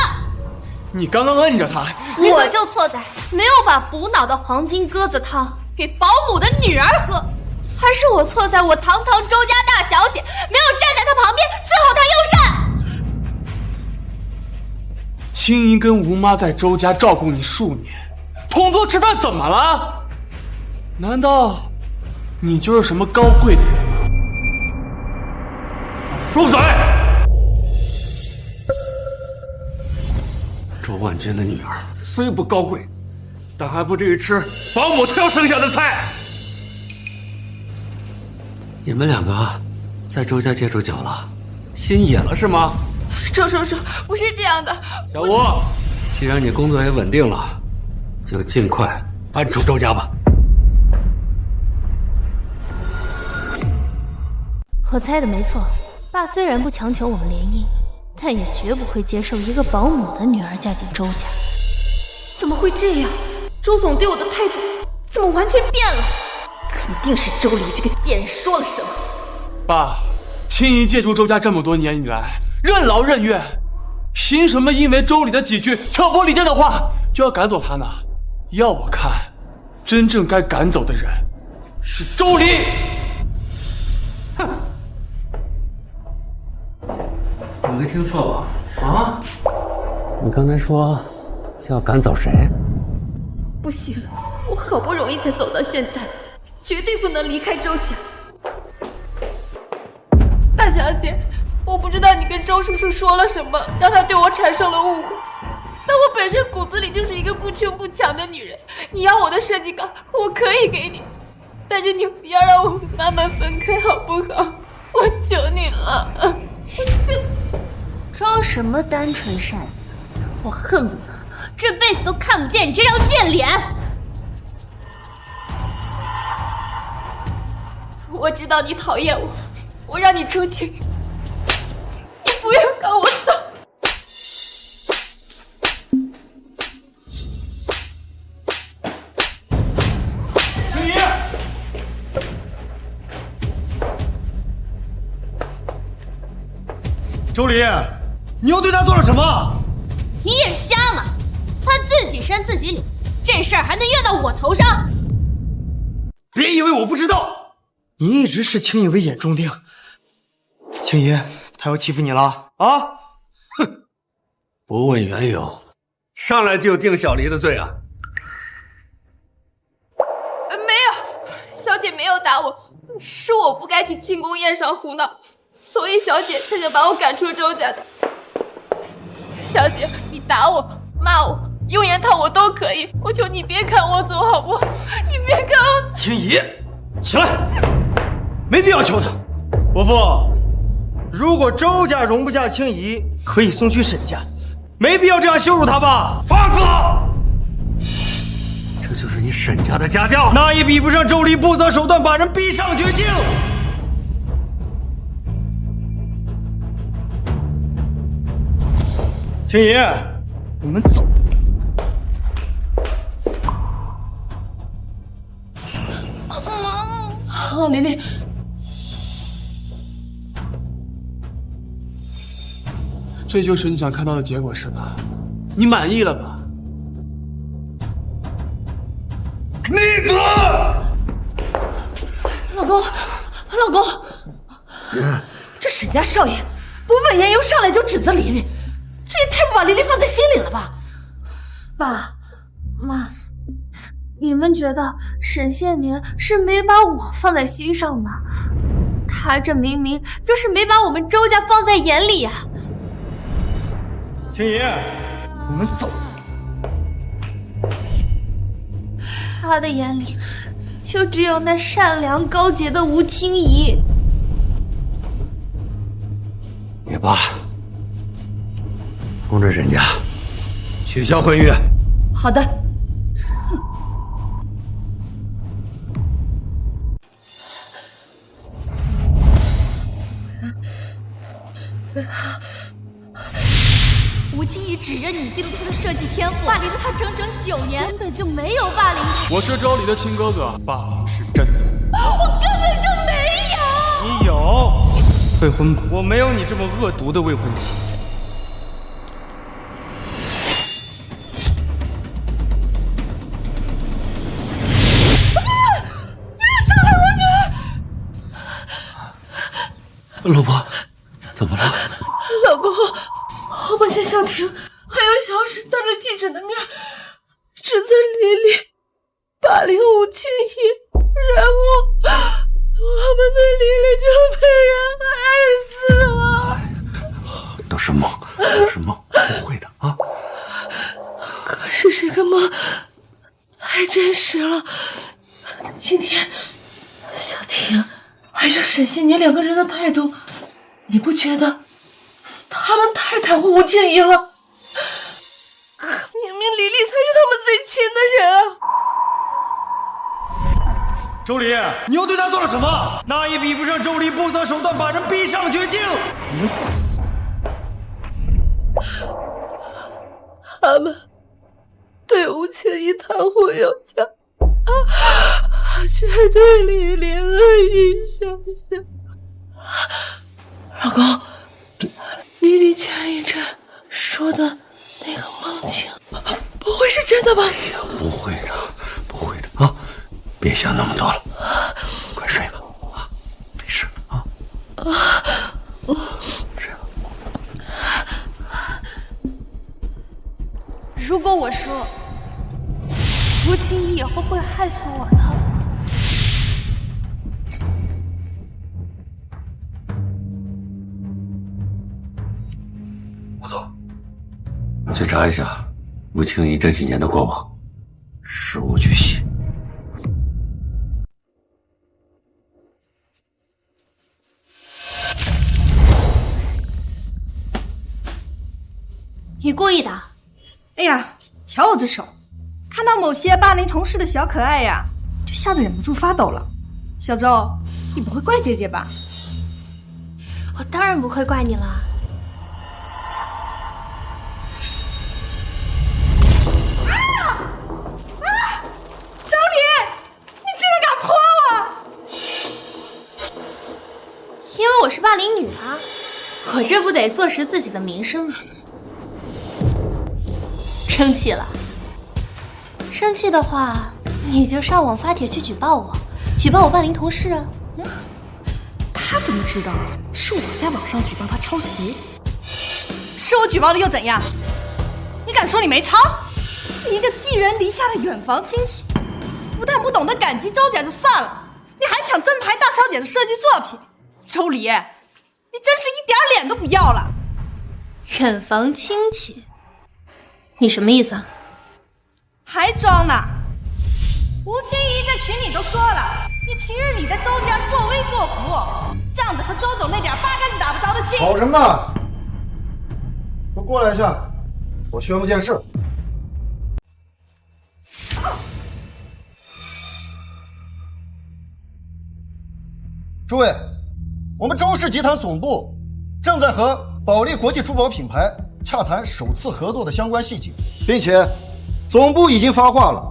你刚刚摁着他，我就错在没有把补脑的黄金鸽子汤给保姆的女儿喝，还是我错在我堂堂周家大小姐没有站在她旁边伺候她用膳。青衣跟吴妈在周家照顾你数年，同桌吃饭怎么了？难道你就是什么高贵的人吗？住嘴！周万军的女儿虽不高贵，但还不至于吃保姆挑剩下的菜。你们2个在周家接触久了，心野了是吗？周叔叔，不是这样的。小吴，既然你工作也稳定了，就尽快搬出周家吧。我猜的没错，爸虽然不强求我们联姻，但也绝不会接受一个保姆的女儿嫁进周家。怎么会这样？周总对我的态度怎么完全变了？肯定是周礼这个贱人说了什么。爸，青衣借助周家这么多年以来，任劳任怨，凭什么因为周礼的几句挑拨离间的话就要赶走他呢？要我看，真正该赶走的人是周礼。哼，我没听错吧？啊？你刚才说要赶走谁？不行，我好不容易才走到现在，绝对不能离开周家。大小姐，我不知道你跟周叔叔说了什么，让他对我产生了误会。但我本身骨子里就是一个不争不抢的女人，你要我的设计稿，我可以给你，但是你不要让我和妈妈分开，好不好？我求你了，我求。装什么单纯善良？我恨不得这辈子都看不见你这张贱脸！我知道你讨厌我，我让你出去，你不要赶我走。青衣，周礼，你又对他做了什么？你眼瞎吗？他自己扇自己脸，这事儿还能怨到我头上？别以为我不知道，你一直视青衣为眼中钉。青衣，他又欺负你了啊？哼，不问缘由，上来就定小黎的罪啊？没有，小姐没有打我，是我不该去庆功宴上胡闹，所以小姐才想把我赶出周家的。小姐，你打我、骂我、用言套我都可以，我求你别赶我走，好不好？你别赶我走。青衣，起来，没必要求他。伯父，如果周家容不下青衣，可以送去沈家，没必要这样羞辱他吧？放肆！这就是你沈家的家教？那也比不上周礼不择手段把人逼上绝境。青衣，我们走。好，琳琳，这就是你想看到的结果是吧？你满意了吧？逆子！公，老公，这沈家少爷不问言由上来就指责黎黎，这也太不把黎黎放在心里了吧？爸妈，你们觉得沈宪年是没把我放在心上吗？他这明明就是没把我们周家放在眼里啊！青姨，我们走。他的眼里就只有那善良高洁的吴清怡。也罢，通知沈家取消婚约。好的。吴清怡指认你嫉妒他的设计天赋，霸凌了他整整9年，根本就没有霸凌你。我是周礼的亲哥哥，霸凌是真的。我根本就没有。你有未婚夫，我没有你这么恶毒的未婚妻。老婆，怎么了？老公，我发现小婷还有小史当着记者的面指责黎黎霸凌吴清怡，然后我们的黎黎就被人害死了。都是梦，都是梦，不会的啊！可是这个梦太真实了。今天小婷还是沈宪年2个人的态度，你不觉得他们太袒护吴静怡了？可明明黎黎才是他们最亲的人啊！周黎，你又对他做了什么？那也比不上周黎不择手段把人逼上绝境。你们走。他们对吴清怡袒护有加，却对黎黎恶语相向。老公，黎黎前一阵说的那个梦境，不会是真的吧？不会的，不会的啊！别想那么多了，快睡吧啊！没事啊。睡吧。如果我说吴清怡以后会害死我呢？丫头，你去查一下吴清怡这几年的过往，事无巨细。你故意的？哎呀，瞧我这手，看到某些霸凌同事的小可爱呀，就吓得忍不住发抖了。小周，你不会怪姐姐吧？我当然不会怪你了。周黎，你居然敢泼我！因为我是霸凌女啊，我这不得坐实自己的名声吗？生气了？生气的话，你就上网发帖去举报我，举报我霸凌同事啊！他怎么知道是我在网上举报他抄袭？是我举报的又怎样？你敢说你没抄？你一个寄人篱下的远房亲戚，不但不懂得感激周家就算了，你还抢正牌大小姐的设计作品，周黎，你真是一点脸都不要了！远房亲戚？你什么意思啊？还装呢！吴清怡在群里都说了，你平日里在周家作威作福，仗着和周总那点八竿子打不着的亲。吵什么呢？都过来一下，我宣布件事。诸位，我们周氏集团总部正在和保利国际珠宝品牌洽谈首次合作的相关细节，并且总部已经发话了，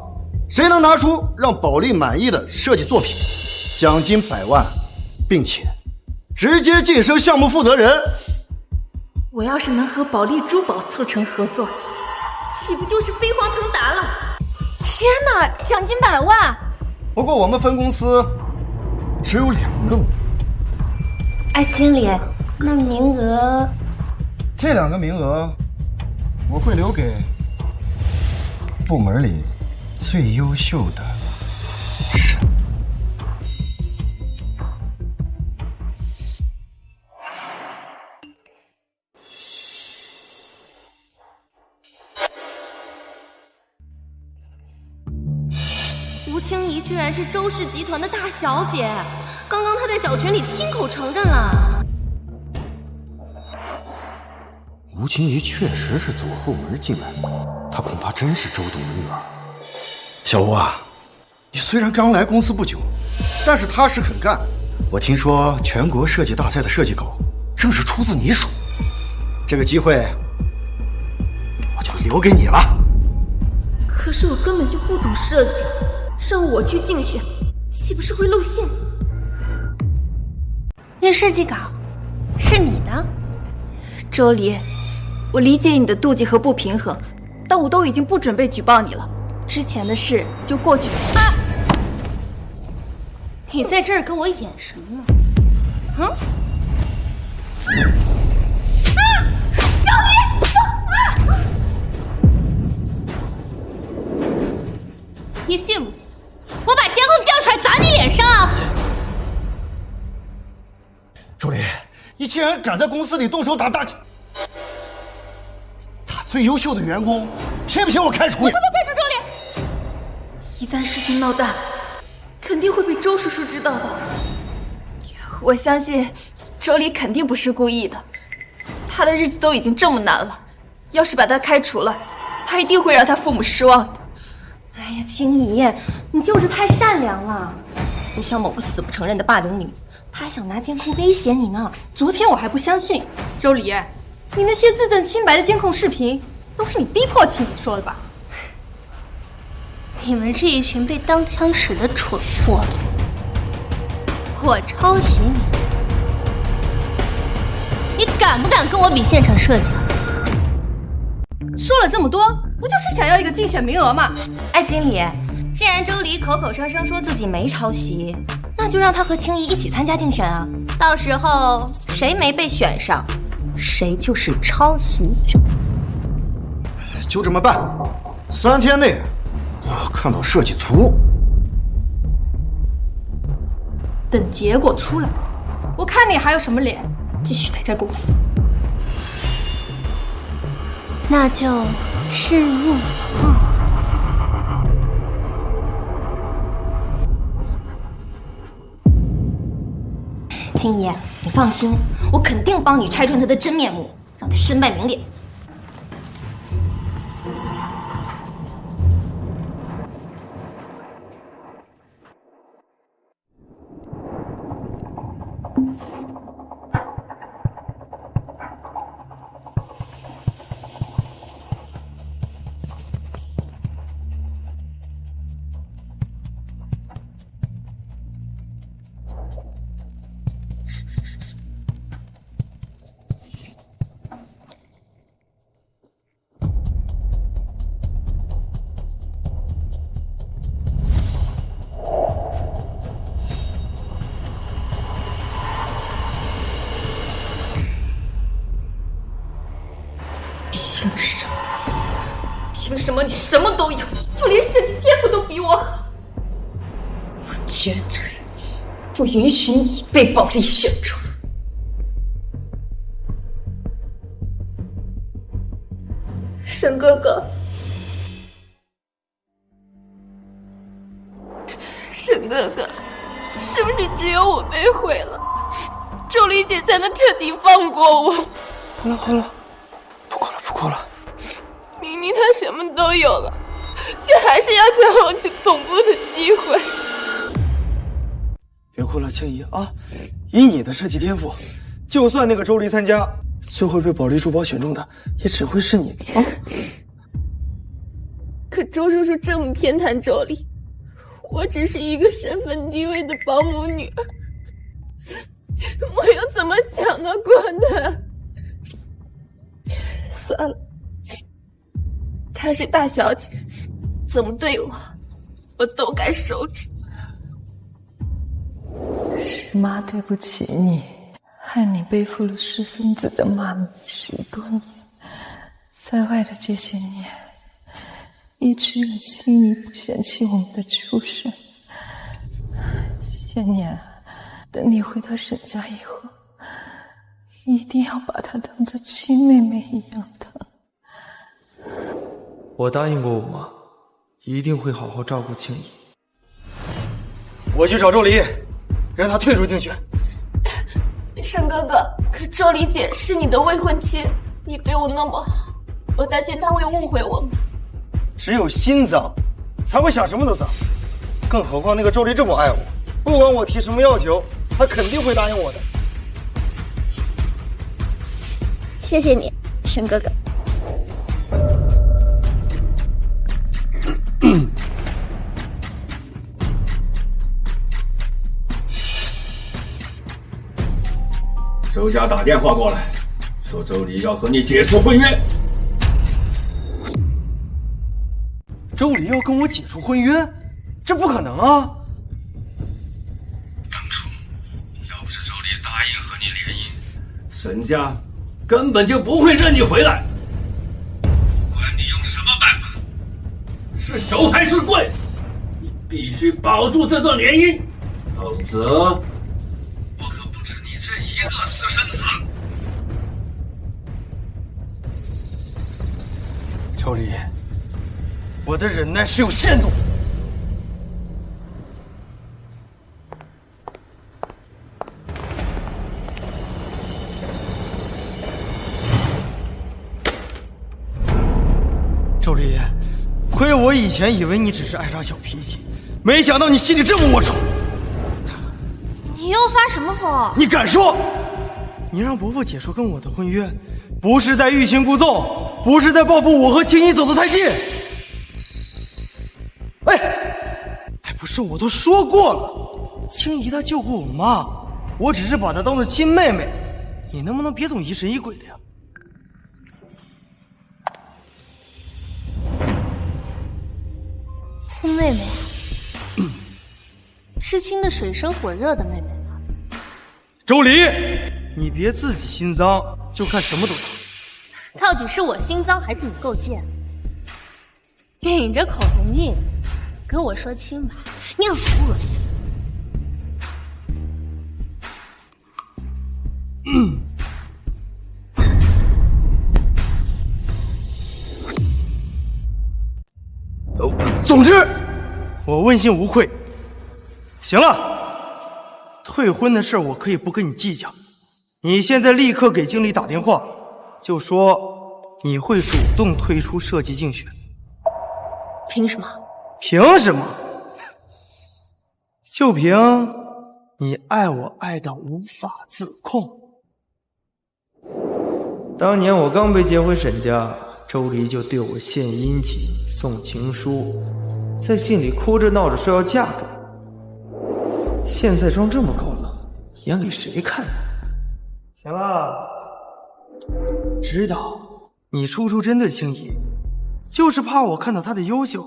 谁能拿出让保利满意的设计作品，奖金100万，并且直接晋升项目负责人。我要是能和保利珠宝促成合作，岂不就是飞黄腾达了？天哪，奖金100万！不过我们分公司只有2个名额。哎，经理，那名额？这2个名额，我会留给部门里最优秀的人。吴清怡居然是周氏集团的大小姐，刚刚她在小群里亲口承认了。吴清怡确实是走后门进来的，她恐怕真是周董的女儿。小吴啊，你虽然刚来公司不久，但是踏实肯干。我听说全国设计大赛的设计稿正是出自你手，这个机会我就留给你了。可是我根本就不懂设计，让我去竞选，岂不是会露馅？那设计稿是你的？周离，我理解你的妒忌和不平衡，但我都已经不准备举报你了，之前的事就过去了。啊！你在这儿跟我演什么呢？嗯？周离！你信不信我把监控调出来砸你脸上？周离，你竟然敢在公司里动手打最优秀的员工，信不信我开除你？不，派出周离！一旦事情闹大，肯定会被周叔叔知道的。我相信周离肯定不是故意的，他的日子都已经这么难了，要是把他开除了，他一定会让他父母失望的。哎呀，青怡，你就是太善良了，不像某个死不承认的霸凌女，她还想拿监控威胁你呢。昨天我还不相信，周离，你那些自证清白的监控视频，都是你逼迫青怡说的吧？你们这一群被当枪使的蠢货，我抄袭你敢不敢跟我比现场设计？说了这么多，不就是想要一个竞选名额吗？哎，经理，既然周离口口声声说自己没抄袭，那就让他和青怡一起参加竞选啊！到时候谁没被选上，谁就是抄袭者。就这么办，3天内我要看到设计图。等结果出来，我看你还有什么脸继续待在公司？那就拭目以待。青怡，你放心，我肯定帮你拆穿他的真面目，让他身败名裂。凭什么你什么都有，就连设计天赋都比我好？我绝对不允许你被保利选中。沈哥哥，沈哥哥，是不是只有我被毁了，周丽姐才能彻底放过我？好了，不哭了。明明他什么都有了，却还是要抢我去总部的机会。别哭了，青怡啊！以你的设计天赋，就算那个周离参加，最后被保利珠宝选中的，也只会是你啊！可周叔叔这么偏袒周离，我只是一个身份低微的保姆女儿，我又怎么抢得过他？算了。她是大小姐，怎么对我，我都该收拾。是妈对不起你，害你背负了私生子的骂名10多年，在外的这些年，也只有青姨不嫌弃我们的出身。些年，等你回到沈家以后，一定要把她当做亲妹妹一样疼。我答应过我妈，一定会好好照顾青姨。我去找周离，让她退出竞选。沈哥哥，可周黎姐是你的未婚妻，你对我那么好，我担心她会误会我们。只有心脏才会想什么都脏，更何况那个周黎这么爱我，不管我提什么要求，他肯定会答应我的。谢谢你，沈哥哥。周家打电话过来，说周黎要和你解除婚约。周黎要跟我解除婚约？这不可能啊！当初要不是周黎答应和你联姻，沈家根本就不会认你回来。不管你用什么办法，是求还是跪，你必须保住这段联姻，否则我可不止你这一个私生子。周黎，我的忍耐是有限度的。周黎，亏我以前以为你只是爱耍小脾气，没想到你心里这么龌龊。你又发什么疯？你敢说？你让伯伯解除跟我的婚约，不是在欲擒故纵，不是在报复我和青衣走得太近。哎，不是，我都说过了，青姨她救过我妈，我只是把她当做亲妹妹，你能不能别总疑神疑鬼的呀？亲妹妹，是亲的水深火热的妹妹吗？周黎，你别自己心脏就看什么都脏。到底是我心脏还是你够贱？顶着口红印跟我说清白，你恶不恶心？总之，我问心无愧。行了，退婚的事我可以不跟你计较。你现在立刻给经理打电话，就说你会主动退出设计竞选。凭什么？凭什么？就凭你爱我爱到无法自控。当年我刚被接回沈家，周黎就对我献殷勤，送情书，在信里哭着闹着说要嫁给我。现在装这么高冷，演给谁看呢？行了，知道你处处针对青怡，就是怕我看到她的优秀，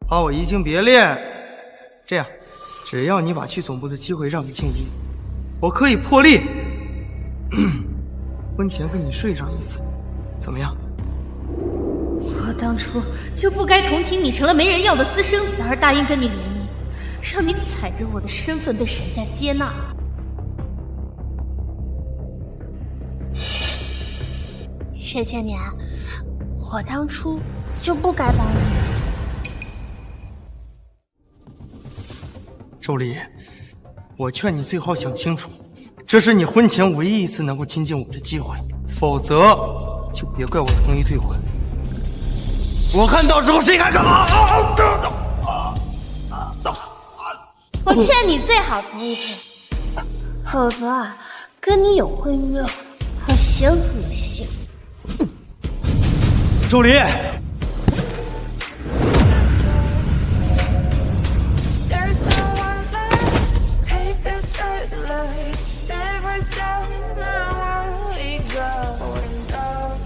怕我移情别恋。这样，只要你把去总部的机会让给青怡，我可以破例婚前跟你睡上一次，怎么样？我当初就不该同情你成了没人要的私生子而答应跟你联姻，让你踩着我的身份被沈家接纳。沈千年，我当初就不该帮你。周黎，我劝你最好想清楚，这是你婚前唯一一次能够亲近我的机会，否则就别怪我同意退婚。我看到时候谁敢干嘛！我劝你最好同意退，否则啊，跟你有婚约，我嫌恶心。周黎，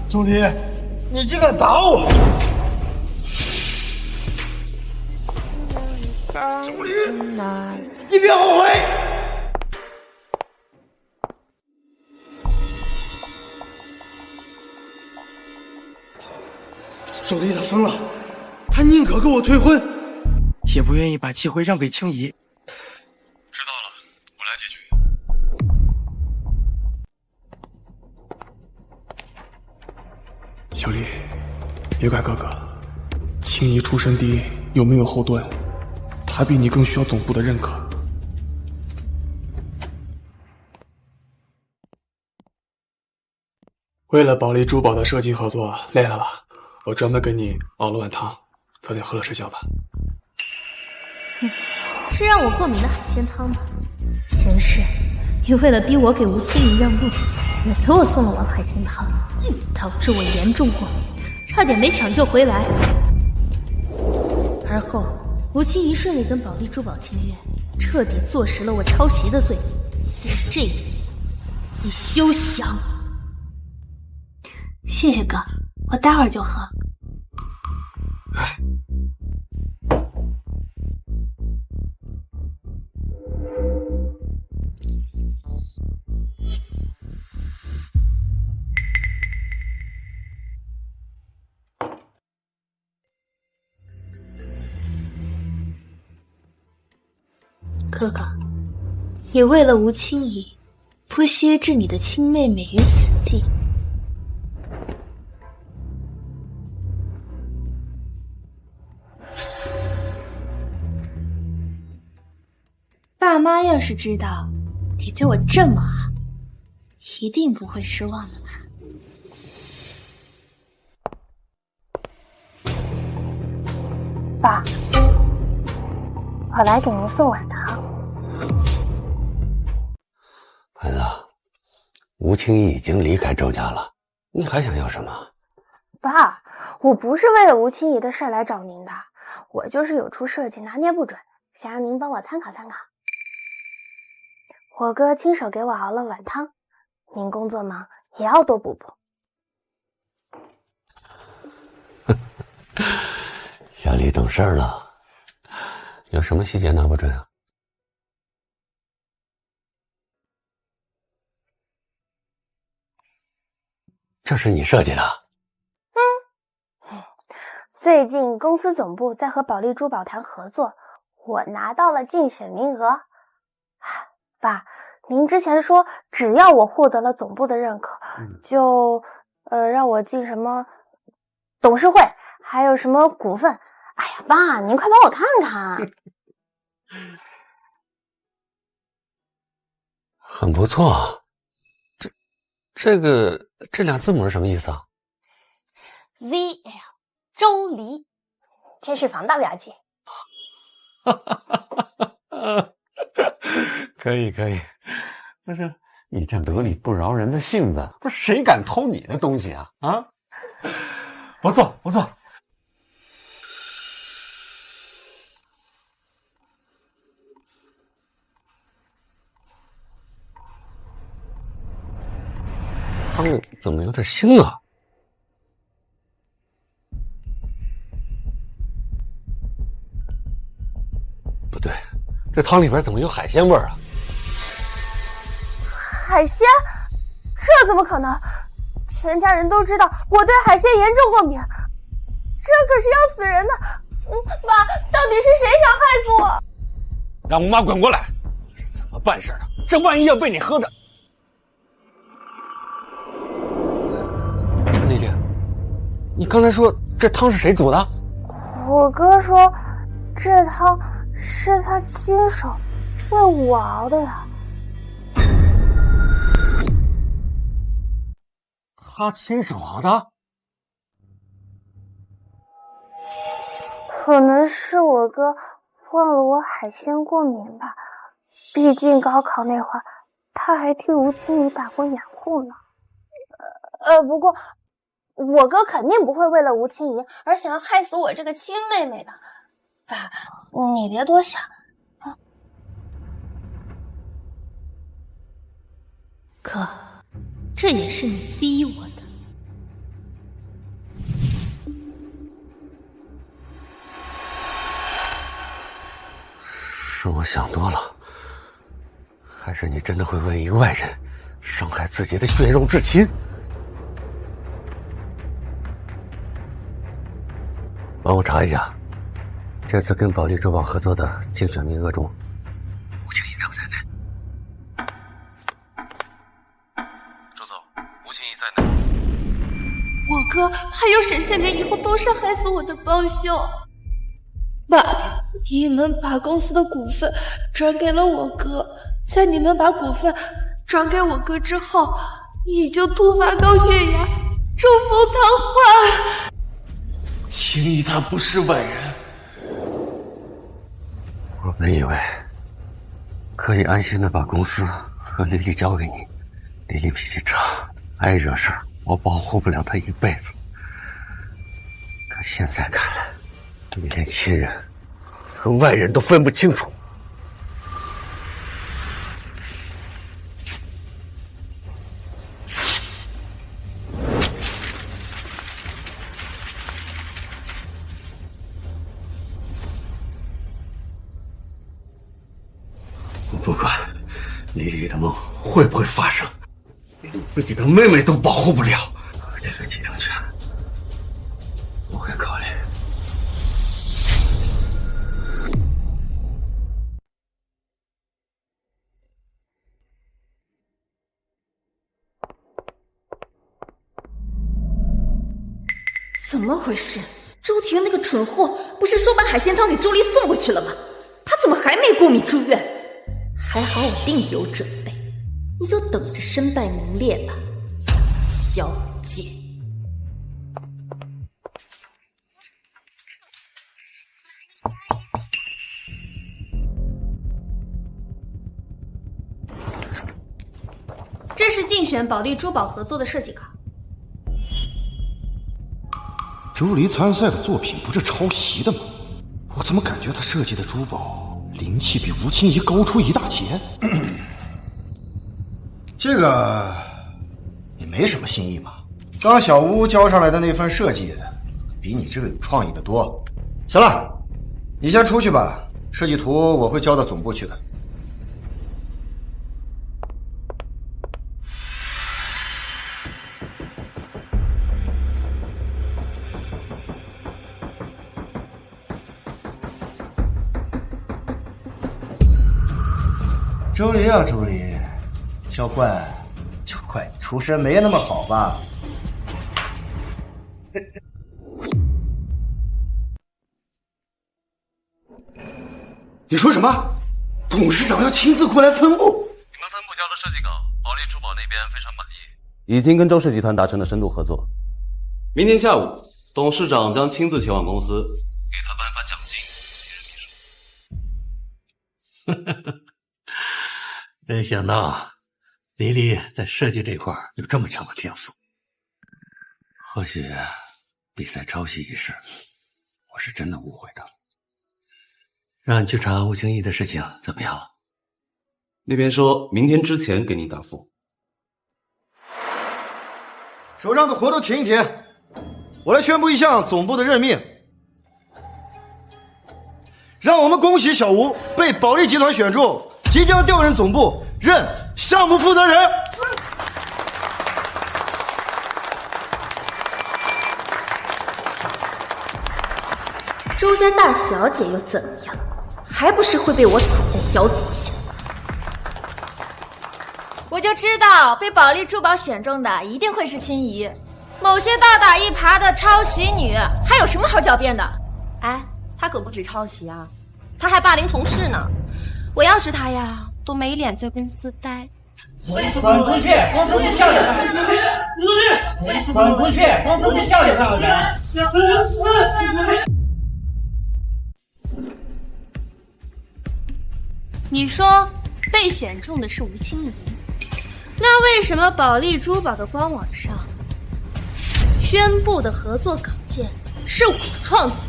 周黎，你竟敢打我！周黎，你别后悔！周丽他疯了，他宁可跟我退婚，也不愿意把机会让给青怡。知道了，我来解决。小丽，别怪哥哥，青怡出身低，又没有后盾，他比你更需要总部的认可。为了保利珠宝的设计合作，累了吧？我专门给你熬了碗汤，早点喝了睡觉吧。是让我过敏的海鲜汤吧？前世你为了逼我给吴清怡让路，也给我送了碗海鲜汤，导致我严重过敏，差点没抢救回来。而后吴清怡顺利跟保利珠宝签约，彻底坐实了我抄袭的罪名。这一次你休想！谢谢哥，我待会儿就喝。哥哥，也为了吴清怡，不惜置你的亲妹妹于死地。爸妈要是知道你对我这么好，一定不会失望的吧？爸，我来给您送碗汤。孩子，吴清怡已经离开周家了，你还想要什么？爸，我不是为了吴清怡的事来找您的，我就是有出设计拿捏不准，想让您帮我参考参考。我哥亲手给我熬了碗汤，您工作忙也要多补补。小丽懂事了，有什么细节拿不准啊？这是你设计的？最近公司总部在和保利珠宝谈合作，我拿到了竞选名额。爸，您之前说只要我获得了总部的认可，就让我进什么董事会，还有什么股份。哎呀，爸，您快帮我看看。很不错，这俩字母是什么意思啊 ？ZL 周黎，这是防盗标记。可以，不是你这得理不饶人的性子，不是谁敢偷你的东西啊？啊，不错。汤怎么有点腥啊？不对，这汤里边怎么有海鲜味儿啊？海鲜？这怎么可能？全家人都知道我对海鲜严重过敏，这可是要死人的。爸，到底是谁想害死我？让我妈滚过来！怎么办事的？这万一要被你喝着……丽丽，你刚才说这汤是谁煮的？我哥说这汤是他亲手为我熬的呀。他亲手熬的？可能是我哥忘了我海鲜过敏吧，毕竟高考那会儿他还替吴清怡打过掩护呢。不过我哥肯定不会为了吴清怡而想要害死我这个亲妹妹的。爸，你别多想啊。哥，这也是你逼我的。是我想多了，还是你真的会为一个外人伤害自己的血肉至亲？帮我查一下，这次跟保利珠宝合作的竞选名额中，吴清怡在不在内？周总，吴清怡在内。我哥还有沈县令以后都是害死我的帮凶。爸，你们把公司的股份转给了我哥，在你们把股份转给我哥之后，你就突发高血压，中风瘫痪。青衣他不是外人。我本以为可以安心的把公司和丽丽交给你，丽丽脾气差，爱惹事，我保护不了她一辈子。可现在看来，你连亲人和外人都分不清楚。我不管丽丽的梦会不会发生，连自己的妹妹都保护不了，这个继承权我会考虑。怎么回事？周婷那个蠢货不是说把海鲜汤给周丽送过去了吗？他怎么还没过敏住院？还好我另有准备，你就等着身败名裂吧，小姐。这是竞选保利珠宝合作的设计稿。周黎参赛的作品不是抄袭的吗？我怎么感觉他设计的珠宝灵气比吴清怡高出一大截？这个也没什么新意嘛。刚小吴交上来的那份设计，比你这个有创意的多。行了，你先出去吧，设计图我会交到总部去的。周黎啊，周黎，小怪，就怪你出身没那么好吧？你说什么？董事长要亲自过来分部？你们分部交的设计稿，保利珠宝那边非常满意，已经跟周氏集团达成了深度合作。明天下午，董事长将亲自前往公司，给他颁发奖金。没想到黎黎在设计这块有这么强的天赋。或许比赛抄袭一事，我是真的误会他了。让你去查吴清怡的事情怎么样了？那边说明天之前给你答复。手上的活都停一停，我来宣布一项总部的任命，让我们恭喜小吴被保利集团选中，即将调任总部，任项目负责人。周家大小姐又怎么样？还不是会被我踩在脚底下？我就知道被保利珠宝选中的一定会是青怡，某些大打一耙的抄袭女还有什么好狡辩的？哎，她可不止抄袭啊，她还霸凌同事呢。我要是她呀，都没脸在公司待。滚出去！光说你笑脸上，滚出去！光说你笑脸上的人。你说被选中的是吴清怡，那为什么保利珠宝的官网上宣布的合作稿件是我的创作？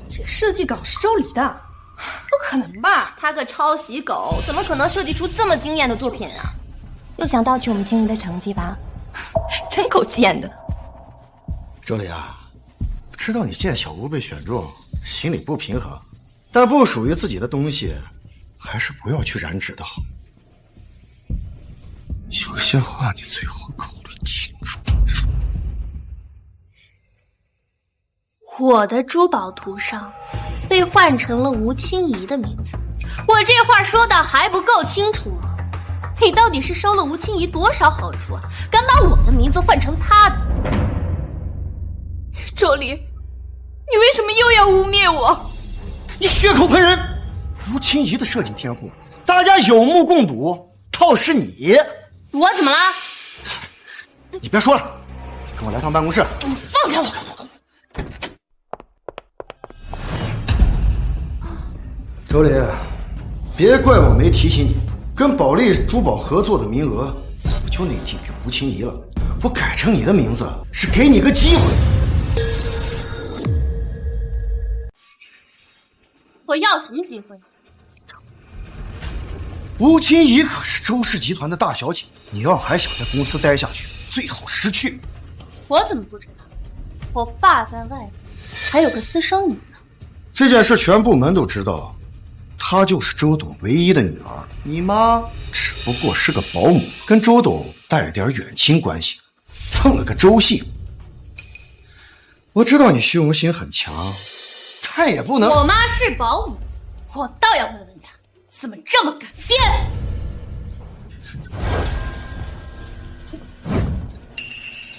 这设计稿是周黎的，不可能吧？他个抄袭狗，怎么可能设计出这么惊艳的作品啊？又想盗取我们青怡的成绩吧？真够贱的。周黎啊，知道你见小吴被选中，心里不平衡，但不属于自己的东西，还是不要去染指的好。有些话你最好考虑清楚。我的珠宝图上被换成了吴清怡的名字。我这话说的还不够清楚吗？你到底是收了吴清怡多少好处啊？敢把我的名字换成她的？周离，你为什么又要污蔑我？你血口喷人！吴清怡的设计天赋，大家有目共睹，倒是你，我怎么了？你别说了，跟我来趟办公室。放开我！周林，别怪我没提醒你，跟保利珠宝合作的名额早就内定给吴清怡了。我改成你的名字是给你个机会。我要什么机会？吴清怡可是周氏集团的大小姐，你要还想在公司待下去，最好识趣。我怎么不知道？我爸在外面还有个私生女呢。这件事全部门都知道，她就是周董唯一的女儿，你妈只不过是个保姆，跟周董带着点远亲关系，蹭了个周姓。我知道你虚荣心很强，但也不能。我妈是保姆，我倒要问问她，怎么这么敢变？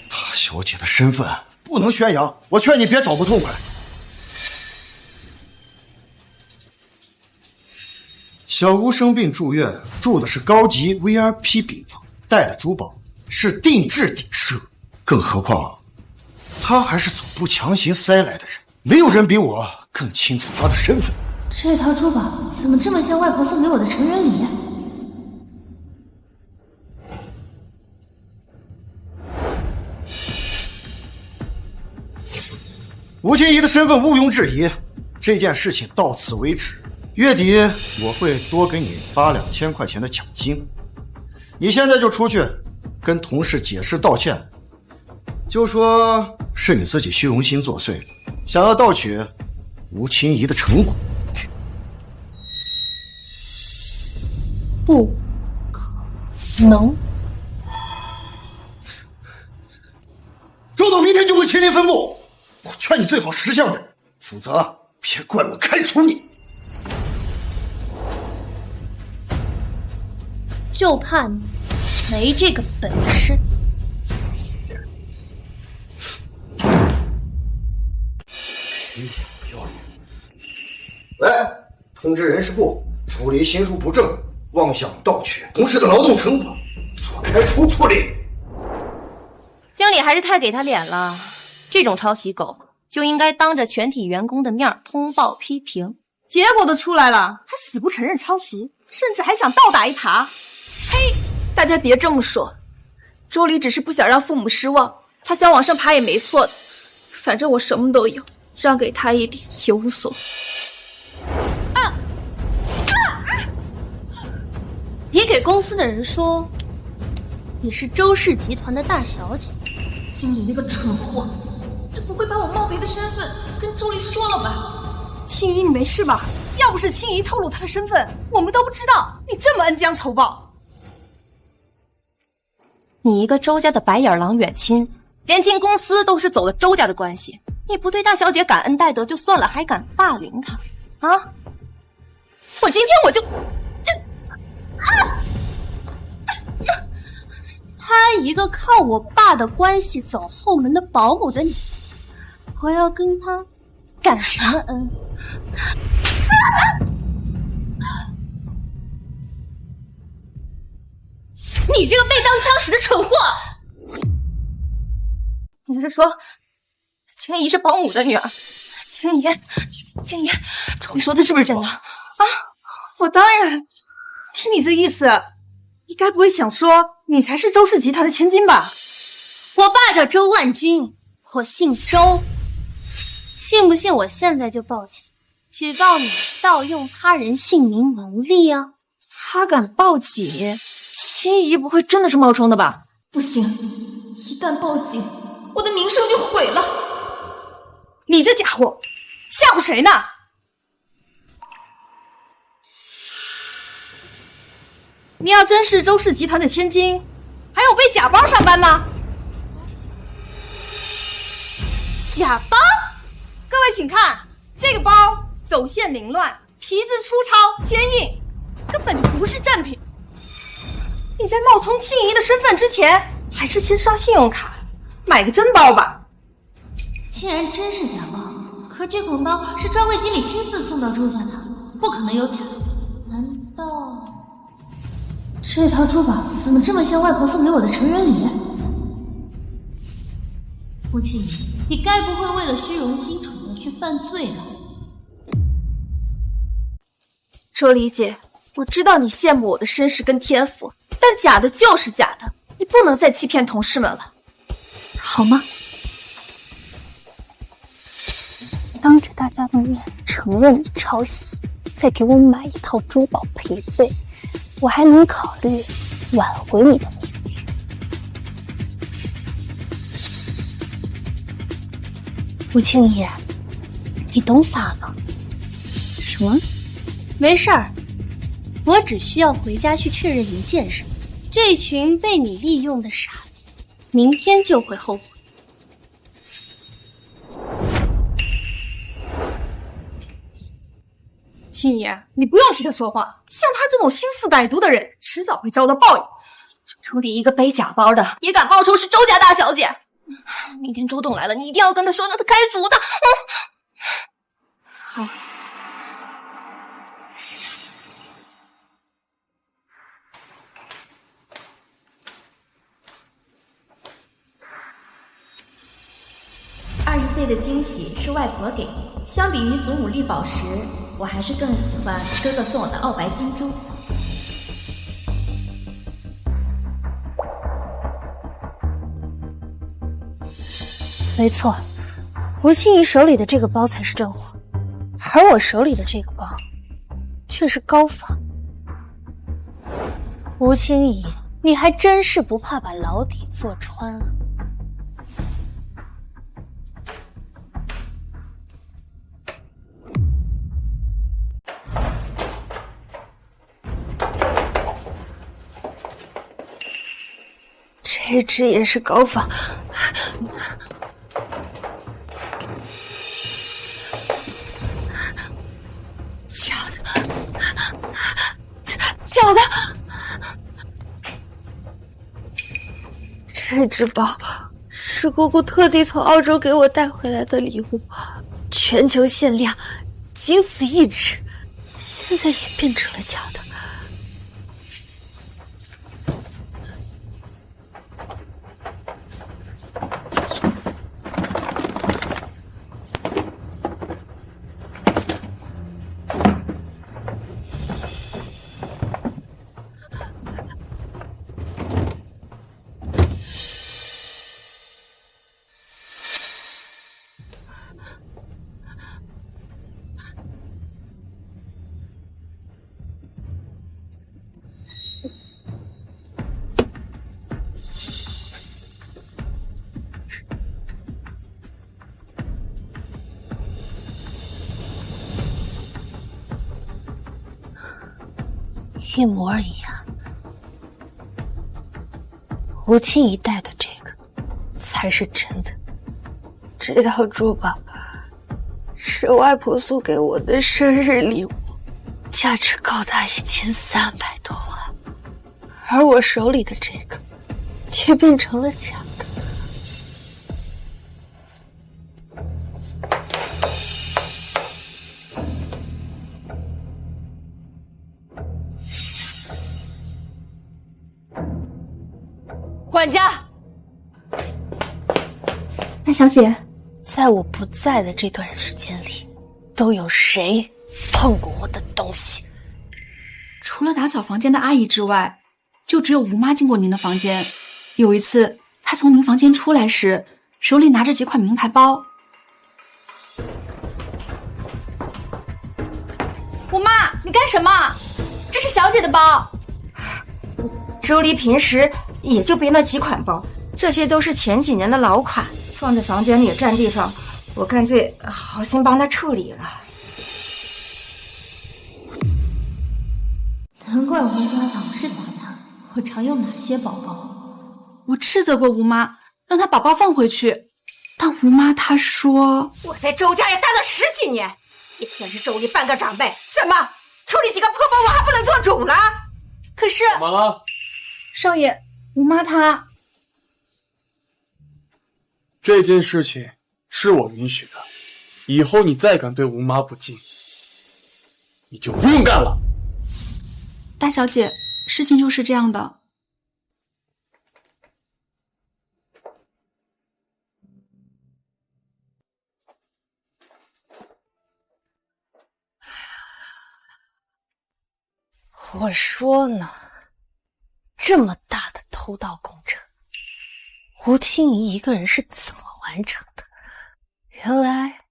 大小姐的身份不能宣扬，我劝你别找不痛快。小吴生病住院，住的是高级 VIP 病房，带的珠宝是定制底奢，更何况他还是总部强行塞来的人，没有人比我更清楚他的身份。这套珠宝怎么这么像外婆送给我的成人礼？吴清怡的身份毋庸置疑，这件事情到此为止。月底我会多给你发2000块钱的奖金，你现在就出去跟同事解释道歉，就说是你自己虚荣心作祟，想要盗取吴清怡的成果。不可能！周董明天就会亲临分部，我劝你最好识相点，否则别怪我开除你。就怕你没这个本事。喂，通知人事部，周离心术不正，妄想盗取同事的劳动成果，做开除处理。经理还是太给他脸了，这种抄袭狗就应该当着全体员工的面通报批评。结果都出来了，还死不承认抄袭，甚至还想倒打一耙。嘿，大家别这么说，周离只是不想让父母失望，他想往上爬也没错的。反正我什么都有，让给他一点也无所谓。你给公司的人说你是周氏集团的大小姐，经理那个蠢货，他不会把我冒昧的身份跟周离说了吧？青怡，你没事吧？要不是青怡透露她的身份，我们都不知道你这么恩将仇报。你一个周家的白眼狼远亲，连进公司都是走了周家的关系，你不对大小姐感恩戴德就算了，还敢霸凌她啊！我今天我就她一个靠我爸的关系走后门的保姆的女人，我要跟她感什么恩？你这个被当枪使的蠢货！你是说青怡是保姆的女儿？青怡，你说的是不是真的啊？我当然，听你这意思，你该不会想说你才是周氏集团的千金吧？我爸叫周万军，我姓周。信不信我现在就报警，举报你盗用他人姓名牟利啊？他敢报警，青怡不会真的是冒充的吧？不行，一旦报警，我的名声就毁了。你这家伙吓唬谁呢？你要真是周氏集团的千金，还有背假包上班吗？假包？各位请看，这个包走线凌乱，皮质粗糙坚硬，根本就不是正品。你在冒充庆姨的身份之前，还是先刷信用卡买个真包吧。既然真是假包，可这款包是专柜经理亲自送到朱家的，不可能有假。难道这套珠宝怎么这么像外婆送给我的成人礼？吴庆怡，你该不会为了虚荣心蠢的去犯罪吧？周黎姐，我知道你羡慕我的身世跟天赋，但假的就是假的，你不能再欺骗同事们了，好吗？当着大家的面承认你抄袭，再给我买一套珠宝赔罪，我还能考虑挽回你的命运。吴庆怡，你懂啥吗？什么？没事儿，我只需要回家去确认一件事：这群被你利用的傻子，明天就会后悔。庆姨，你不用替他说话，像他这种心思歹毒的人，迟早会遭到报应。周黎一个背假包的，也敢冒充是周家大小姐。明天周董来了，你一定要跟他说，让他开除他。好。20岁的惊喜是外婆给的，相比于祖母绿宝石，我还是更喜欢哥哥送我的奥白金珠。没错，吴欣怡手里的这个包才是真货，而我手里的这个包却是高仿。吴欣怡，你还真是不怕把牢底坐穿啊！这只也是高仿。假的，这只包是姑姑特地从澳洲给我带回来的礼物，全球限量，仅此一只，现在也变成了假的。一模一样，吴庆怡戴的这个才是真的。这套珠宝是外婆送给我的生日礼物，价值高达1300多万，而我手里的这个却变成了假的。管家，大小姐，在我不在的这段时间里，都有谁碰过我的东西？除了打扫房间的阿姨之外，就只有吴妈进过您的房间。有一次，她从您房间出来时，手里拿着几款名牌包。吴妈，你干什么？这是小姐的包。周黎平时也就背那几款包，这些都是前几年的老款，放在房间里也占地方，我干脆好心帮他处理了。难怪吴妈老是打探我常用哪些包包。我斥责过吴妈，让她把包放回去，但吴妈她说，我在周家也待了10几年，也算是周里半个长辈，怎么处理几个破包我还不能做主了？可是怎么了？少爷，吴妈她这件事情是我允许的，以后你再敢对吴妈不敬，你就不用干了。大小姐，事情就是这样的。我说呢，这么大的偷盗工程，吴清怡一个人是怎么完成的？原来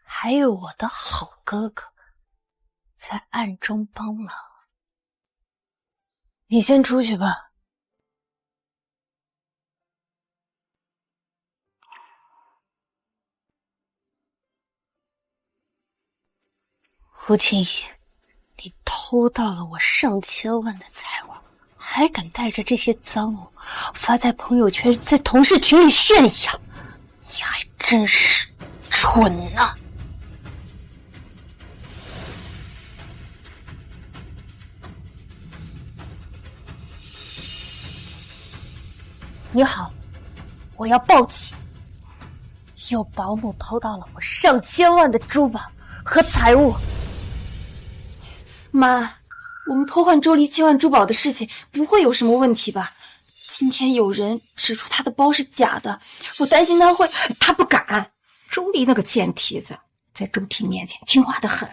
还有我的好哥哥在暗中帮忙。你先出去吧。吴清怡，你偷盗了我上千万的财物，还敢带着这些赃物发在朋友圈，在同事群里炫耀，你还真是蠢呐！你好，我要报警，有保姆偷盗了我上千万的珠宝和财物。妈，我们偷换周离千万珠宝的事情不会有什么问题吧？今天有人指出他的包是假的，我担心他会……他不敢。周离那个贱蹄子，在周婷面前听话得很。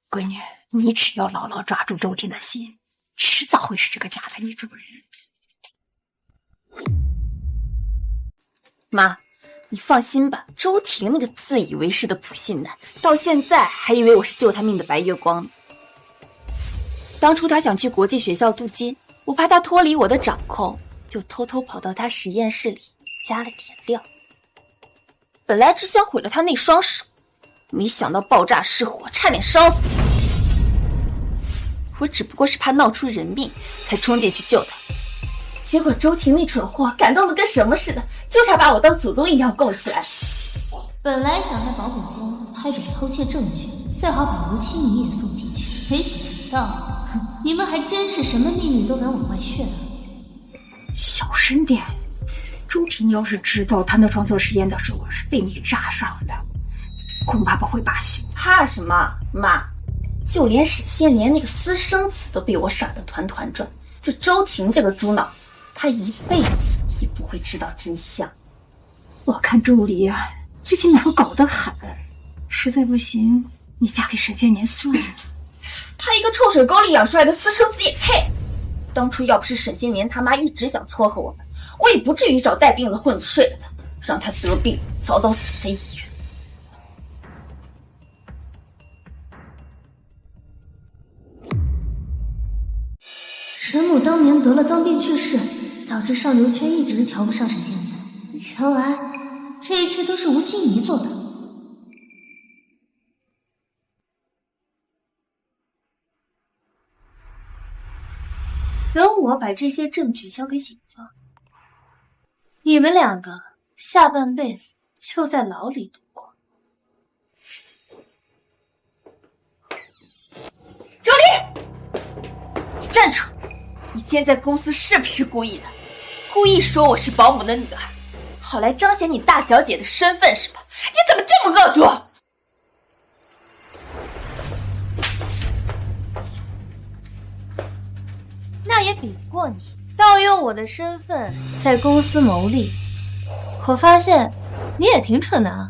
闺女，你只要牢牢抓住周婷的心，迟早会是这个家的女主人。妈，你放心吧，周婷那个自以为是的普信男，到现在还以为我是救他命的白月光呢。当初他想去国际学校镀金，我怕他脱离我的掌控，就偷偷跑到他实验室里加了点料。本来只想毁了他那双手，没想到爆炸失火，差点烧死他。我只不过是怕闹出人命，才冲进去救他。结果周婷那蠢货感动的跟什么似的，就差把我当祖宗一样供起来。本来想在保姆间拍点偷窃证据，最好把吴清怡也送进去，没想到，你们还真是什么秘密都敢往外炫啊！小声点，周婷要是知道她那双做实验的时候是被你炸伤的，恐怕不会罢休。怕什么？妈，就连沈现年那个私生子都被我耍得团团转，就周婷这个猪脑子，她一辈子也不会知道真相。我看周离啊，最近难搞得很，实在不行，你嫁给沈建年算了。他一个臭水沟里养出来的私生子也配？当初要不是沈先年他妈一直想撮合我们，我也不至于找带病的混子睡了他，让他得病早早死在医院。沈母当年得了脏病去世，导致上流圈一直瞧不上沈先年。原来这一切都是吴清怡做的。等我把这些证据交给警方，你们两个下半辈子就在牢里度过。周离，你站住！你今天在公司是不是故意的？故意说我是保姆的女儿，好来彰显你大小姐的身份是吧？你怎么这么恶毒？那也比不过你盗用我的身份在公司牟利。我发现你也挺蠢的啊！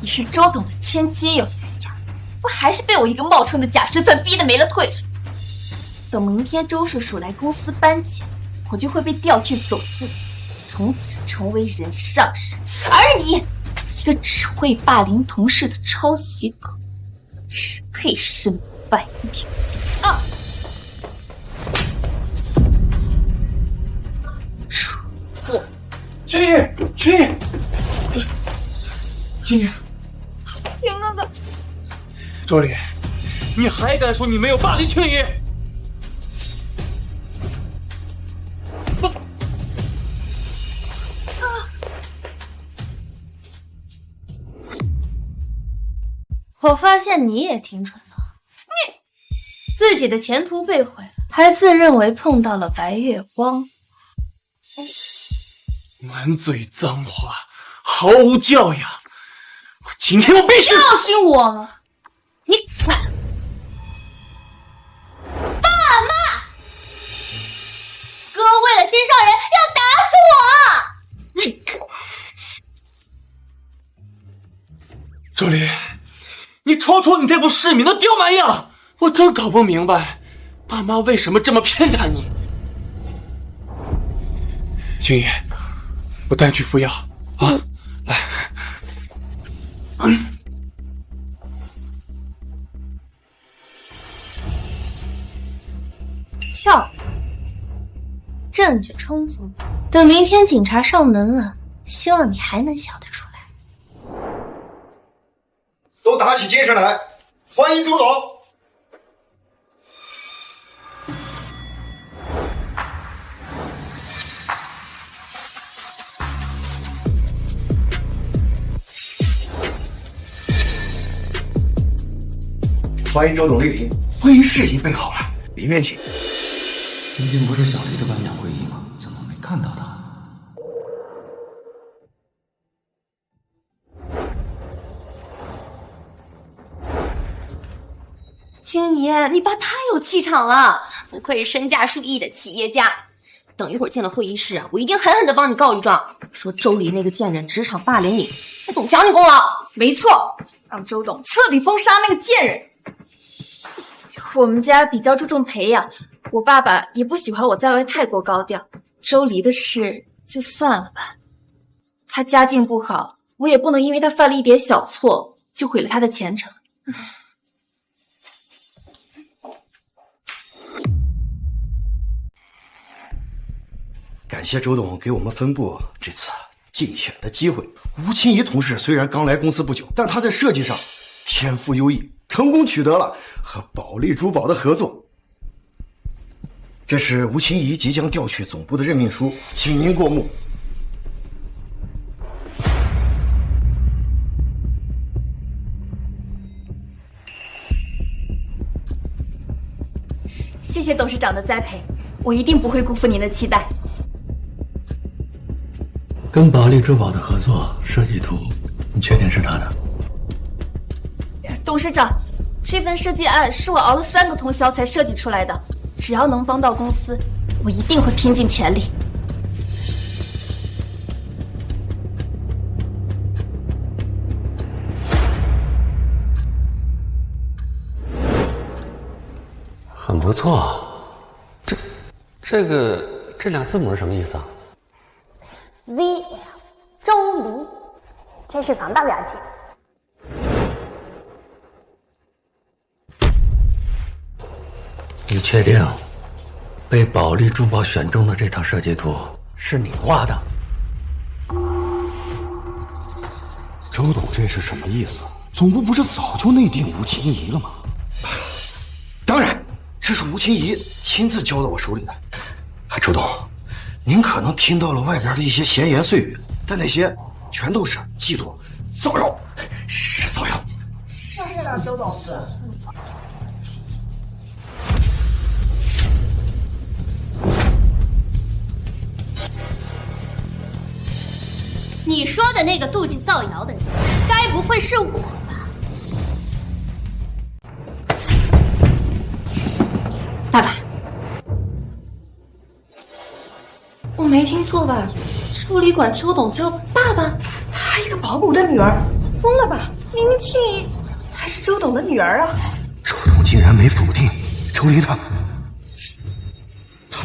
你是周董的千金又怎样？不还是被我一个冒充的假身份逼得没了退路？等明天周叔叔来公司搬家，我就会被调去总部，从此成为人上人。而你，一个只会霸凌同事的抄袭狗，只配身败名裂啊！青衣，青衣，青衣，田哥哥，周离，你还敢说你没有霸凌青衣？我发现你也挺蠢的，你自己的前途被毁了，还自认为碰到了白月光。满嘴脏话，毫无教养。今天我必须教训我吗？你敢！爸妈，哥为了心上人要打死我！周离，你瞅瞅你这副市民的刁蛮样，我真搞不明白，爸妈为什么这么偏袒你。青爷，我带你去服药啊！来，笑话，证据充足，等明天警察上门了，希望你还能笑得出来。都打起精神来，欢迎周董。欢迎周董莅临，会议室已经备好了，里面请。今天不是小黎的颁奖会议吗？怎么没看到他？青姨，你爸太有气场了，不愧是身价数亿的企业家。等一会儿进了会议室啊，我一定狠狠地帮你告一状，说周黎那个贱人职场霸凌你，还总抢你功劳。没错，让周董彻底封杀那个贱人。我们家比较注重培养，我爸爸也不喜欢我在外太过高调。周黎的事就算了吧，他家境不好，我也不能因为他犯了一点小错就毁了他的前程。感谢周董给我们分部这次竞选的机会。吴清怡同事虽然刚来公司不久，但她在设计上天赋优异，成功取得了和保利珠宝的合作。这是吴清怡即将调去总部的任命书，请您过目。谢谢董事长的栽培，我一定不会辜负您的期待。跟保利珠宝的合作设计图，你确定是他的？董事长，这份设计案是我熬了3个通宵才设计出来的，只要能帮到公司，我一定会拼尽全力。很不错，这俩字母是什么意思啊 ？ZL 周黎，这是防盗标记。你确定被保利珠宝选中的这套设计图是你画的？周董这是什么意思？总部不是早就内定吴清怡了吗？当然，这是吴清怡亲自交到我手里的。周董，您可能听到了外边的一些闲言碎语，但那些全都是嫉妒、造谣，是造谣。是的，周董事。你说的那个妒忌造谣的人，该不会是我吧？爸爸，我没听错吧？周黎管周董叫爸爸，他一个保姆的女儿，疯了吧？明明庆怡还是周董的女儿啊！周董竟然没否定周黎他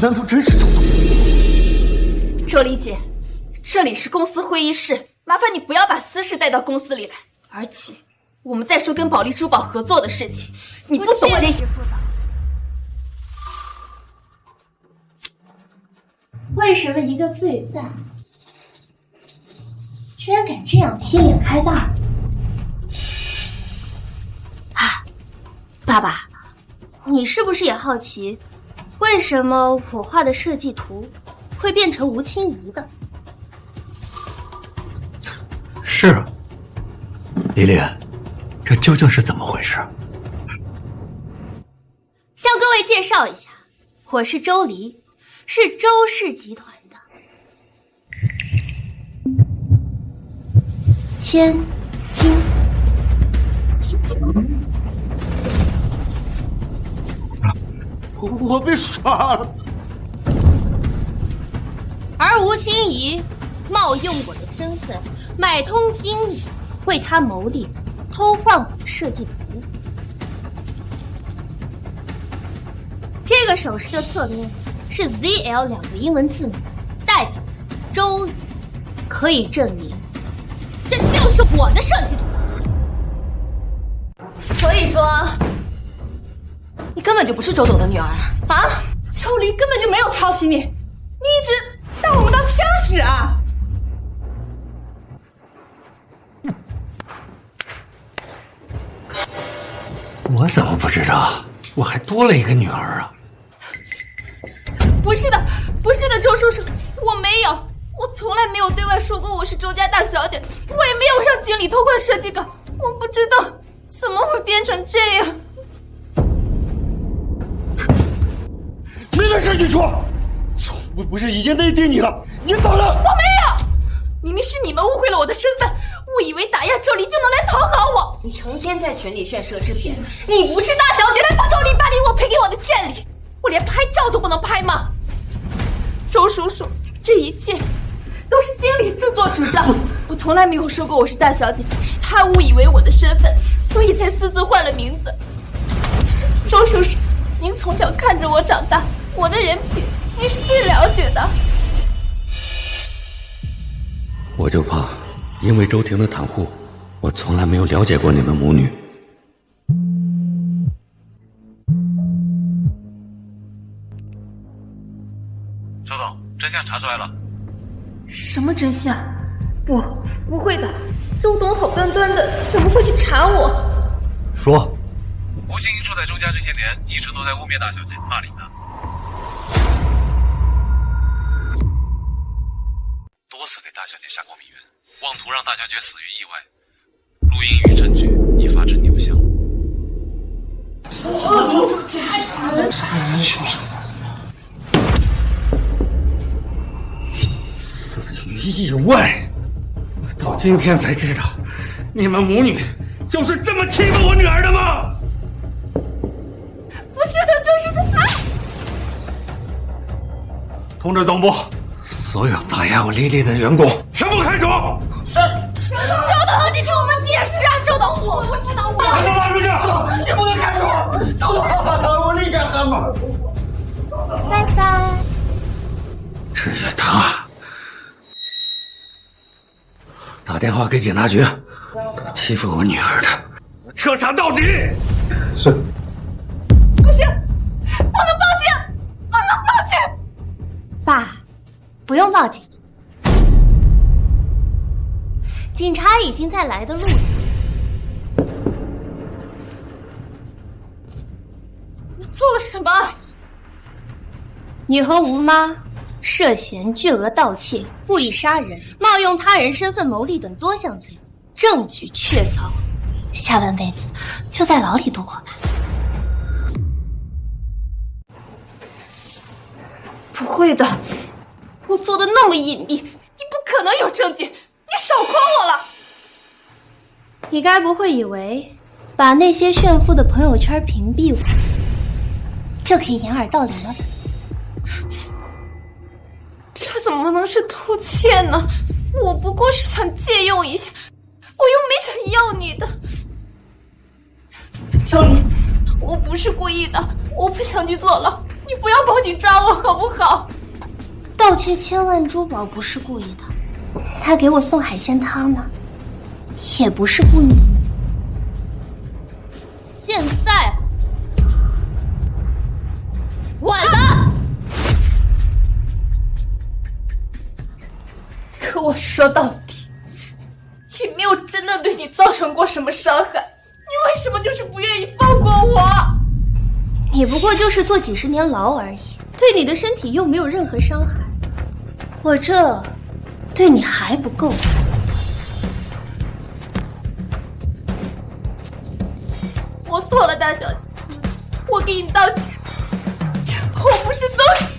难道真是周董？周黎姐，这里是公司会议室，麻烦你不要把私事带到公司里来。而且，我们在说跟保利珠宝合作的事情，你不懂这些。为什么一个罪犯居然敢这样贴脸开大？啊，爸爸，你是不是也好奇，为什么我画的设计图会变成吴清怡的？是啊，黎黎，这究竟是怎么回事？向各位介绍一下，我是周离，是周氏集团的千金。我被耍了。而吴心怡冒用我的身份，买通经理，为他谋利，偷换我的设计图。这个首饰的侧面是 ZL 2个英文字母，代表周离，可以证明这就是我的设计图。所以说，你根本就不是周董的女儿啊！周离根本就没有抄袭你，你一直把我们当枪使啊！我怎么不知道？我还多了一个女儿啊！不是的，不是的，周叔叔，我没有，我从来没有对外说过我是周家大小姐，我也没有让经理偷换设计稿，我不知道怎么会变成这样。没的事情说，总部不是已经内定你了？你走了？我没有，明明是你们误会了我的身份，误以为打压周离就能来讨好我。你成天在群里炫奢侈品，你不是大小姐，但是周离霸凌我赔给我的见礼，我连拍照都不能拍吗？周叔叔，这一切都是经理自作主张，我从来没有说过我是大小姐，是他误以为我的身份，所以才私自换了名字。周叔叔，您从小看着我长大，我的人品您是最了解的。我就怕，因为周婷的袒护，我从来没有了解过你们母女。周总，真相查出来了。什么真相？不会的，周董好端端的，怎么会去查我？说。吴心怡住在周家这些年，一直都在污蔑大小姐，霸凌她，多次给大小姐下过密源，妄图让大小姐死于意外。录音与证据已发至邮箱。杀人凶手死于意外，我到今天才知道，你们母女就是这么欺负我女儿的吗？不是的，就是通知总部，所有打压我丽丽的员工全部开除。是。周董，你听我们解释啊！周董，我知道我。把他拉出去！你不能开除我！周董，我立刻和马。拜拜。至于他，打电话给警察局，欺负我女儿的，彻查到底。是。不行，不能报警，不能报警。爸，不用报警，警察已经在来的路上。你做了什么？你和吴妈涉嫌巨额盗窃、故意杀人、冒用他人身份牟利等多项罪，证据确凿，下半辈子就在牢里度过吧。不会的，我做的那么隐秘，你不可能有证据，你少诓我了。你该不会以为把那些炫富的朋友圈屏蔽我，就可以掩耳盗铃了吧？这怎么能是偷窃呢？我不过是想借用一下，我又没想要你的。周离，我不是故意的，我不想去坐牢，你不要报警抓我好不好？盗窃千万珠宝不是故意的，他给我送海鲜汤呢，也不是故意的。现在晚了。可我说到底，也没有真的对你造成过什么伤害，你为什么就是不愿意放过我？你不过就是坐几十年牢而已，对你的身体又没有任何伤害，我这对你还不够。我错了，大小姐，我给你道歉。我不是东西，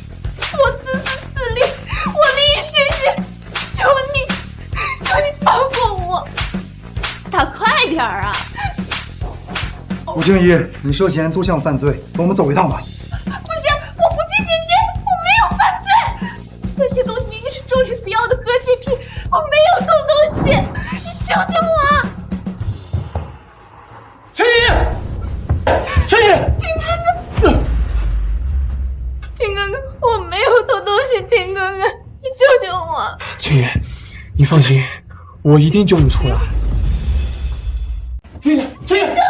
我自私自利，我利益熏心，求你放过我。打快点啊！吴静怡，你涉嫌多项犯罪，跟我们走一趟吧。不行，我不信人君，我没有犯罪。那些东西明明是周芷子要的合制品，我没有动东西，你救救我！陈怡，陈怡，天哥哥，我没有偷东西，天哥哥，你救救我！陈怡，你放心，我一定救你出来。陈怡，陈怡，哥哥，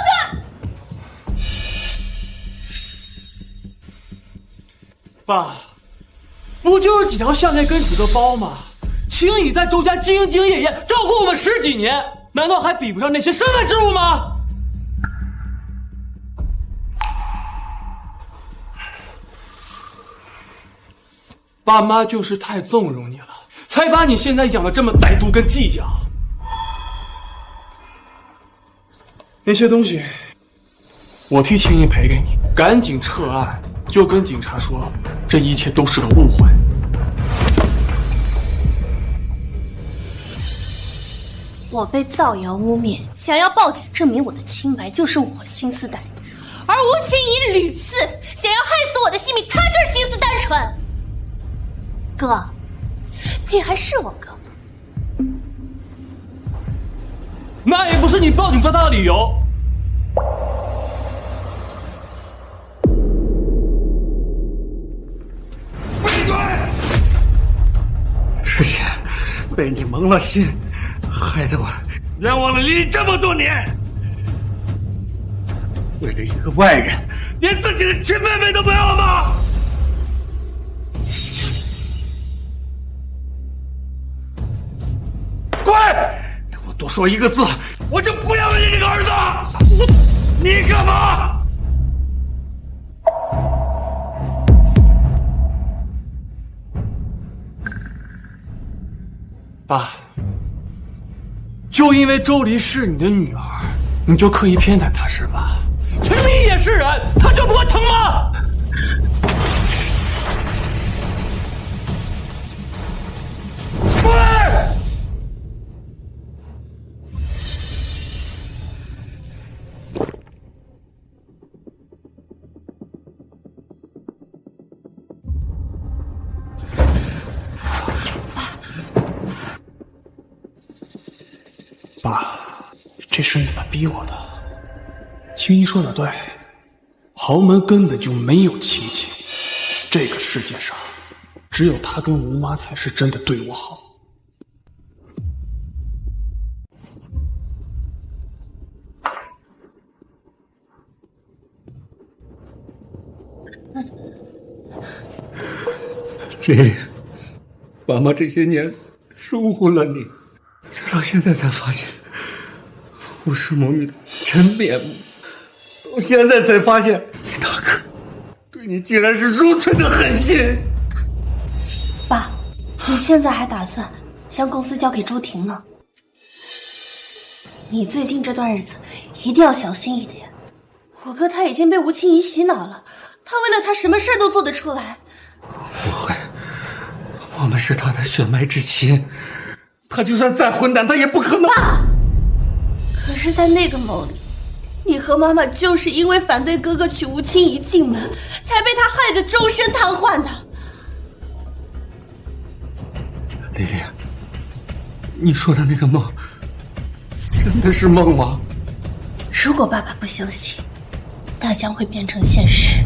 爸，不就是几条项链跟几个包吗？青怡在周家兢兢业业照顾我们10几年，难道还比不上那些身外之物吗？爸妈就是太纵容你了，才把你现在养得这么歹毒跟计较。那些东西，我替青怡赔给你，赶紧撤案，就跟警察说，这一切都是个误会。我被造谣污蔑，想要报警证明我的清白，就是我心思歹毒；而吴青怡屡次想要害死我的性命，他就是心思单纯。哥，你还是我哥吗？那也不是你报警抓他的理由。闭嘴！之前被你蒙了心，害得我冤枉了你这么多年，为了一个外人，连自己的亲妹妹都不要了吗？滚！我多说一个字，我就不要了你这个儿子！你干嘛？爸，就因为周离是你的女儿，你就刻意偏袒她是吧？陈明也是人，她就不会疼吗？爸，这是你们逼我的。青衣说的对，豪门根本就没有亲情，这个世界上只有他跟吴妈才是真的对我好。丽丽，爸妈这些年疏忽了你，直到现在才发现吴氏母女的真面目。我现在才发现，你大哥对你竟然是如此的狠心。爸，你现在还打算将公司交给周婷吗？你最近这段日子一定要小心一点。我哥他已经被吴青怡洗脑了，他为了他什么事都做得出来。不会，我们是他的血脉至亲，他就算再混蛋，他也不可能。爸，可是，在那个梦里，你和妈妈就是因为反对哥哥娶吴青怡进门，才被他害得终身瘫痪的。丽丽，你说的那个梦，真的是梦吗？如果爸爸不相信，它将会变成现实。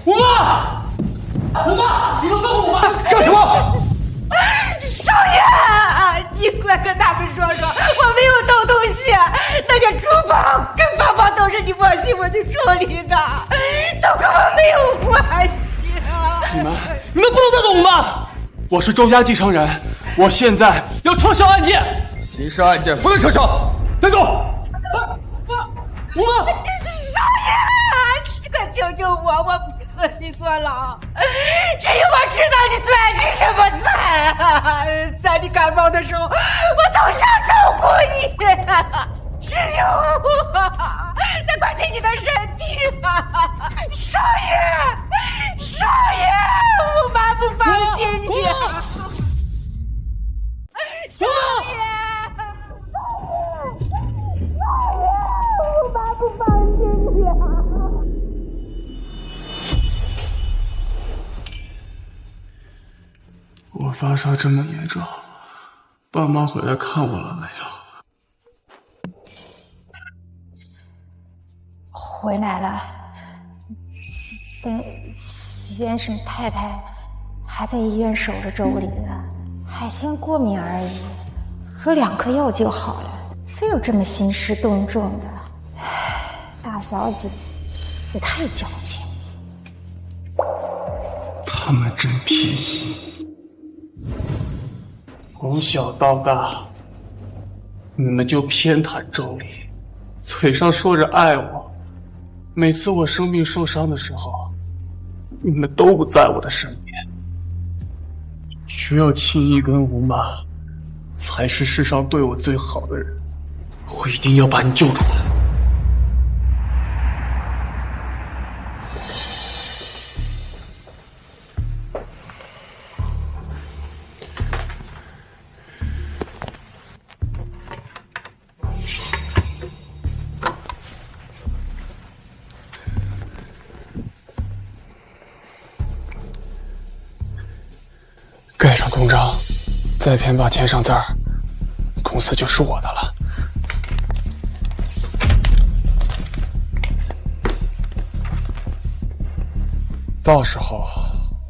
吴妈，吴妈，你们放我妈干什么？少爷，你快跟他们说说，我没有偷东西，那些珠宝跟包包都是你莫西我去处理的，都跟我没有关系啊！你们不能再动吴妈！我是周家继承人，我现在要撤销案件。刑事案件不能撤销，带走。吴妈，少爷，快救救我！我不死你坐牢。只有我知道你最爱吃什么菜啊！在你感冒的时候，我都想照顾你。只有我在关心你的身体啊！少爷，少爷，我妈不放心你。少爷，我妈不放心你。我发烧这么严重，爸妈回来看我了没有？回来了，但先生太太还在医院守着周离呢。海鲜过敏而已，喝2颗药就好了，非有这么兴师动众的。大小姐也太矫情。他们真偏心。从小到大，你们就偏袒周离，嘴上说着爱我。每次我生病受伤的时候，你们都不在我的身边。只有青衣跟吴妈才是世上对我最好的人，我一定要把你救出来。盖上公章，再骗把签上字儿，公司就是我的了。到时候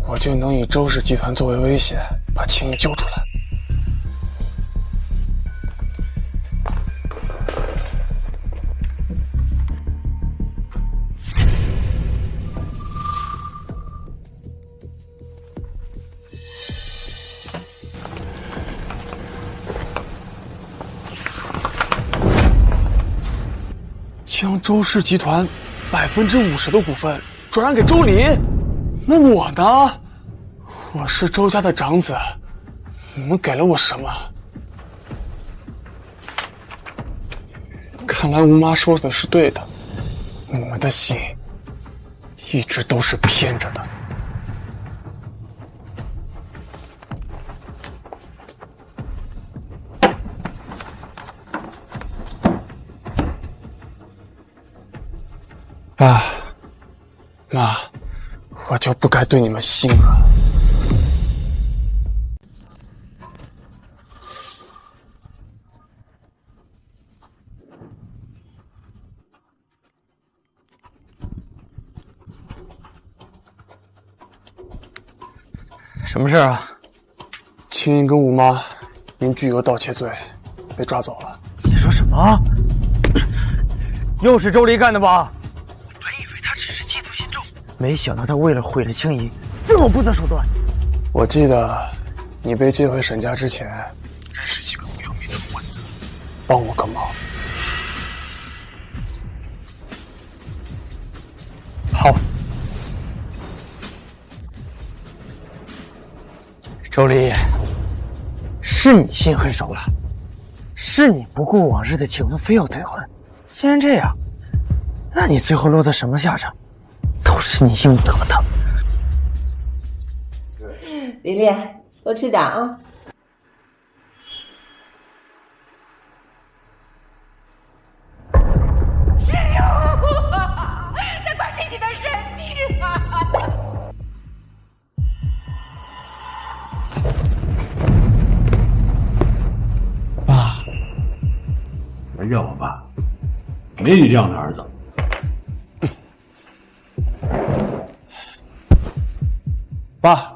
我就能以周氏集团作为威胁，把青衣救出来。将周氏集团50%的股份转让给周离，那我呢？我是周家的长子，你们给了我什么？看来吴妈说的是对的，你们的心一直都是偏着的。爸妈，我就不该对你们心软。什么事啊？青衣跟吴妈因巨额盗窃罪被抓走了。你说什么？又是周离干的吧？他只是嫉妒心重，没想到他为了毁了青衣，这么不择手段。我记得你被接回沈家之前，认识几个不要命的混子，帮我个忙。好，周离，是你心狠手辣，是你不顾往日的情分，非要退婚。既然这样，那你最后落得什么下场，都是你应得的。丽丽，多吃点啊。只有我在关心你的身体啊！爸，别叫我爸，没你这样的儿子。爸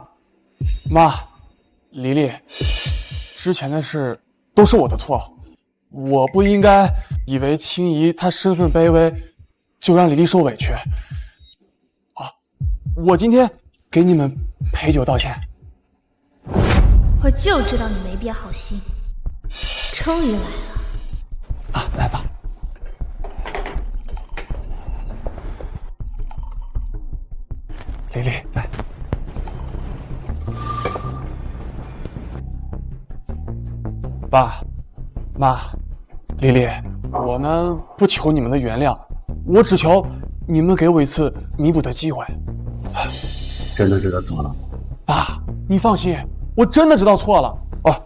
妈，黎黎，之前的事都是我的错，我不应该以为青怡她身份卑微，就让黎黎受委屈。啊，我今天给你们陪酒道歉。我就知道你没变好心，终于来了。啊，来吧。丽丽，来。爸，妈，丽丽，我呢不求你们的原谅，我只求你们给我一次弥补的机会。真的知道错了？爸，你放心，我真的知道错了。哦，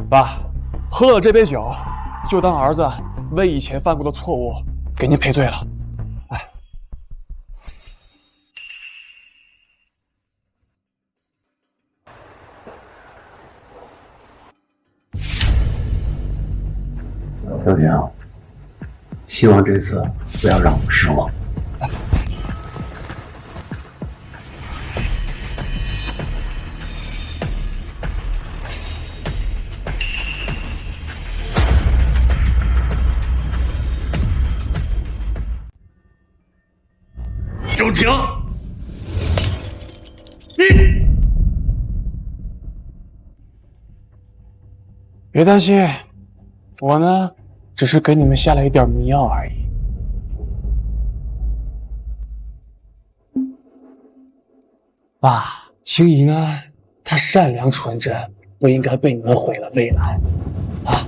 爸，喝了这杯酒，就当儿子为以前犯过的错误给您赔罪了。哎，小婷，希望这次不要让我们失望。周婷，别担心，我呢只是给你们下了一点迷药而已。爸，青怡呢，她善良纯真，不应该被你们毁了未来啊！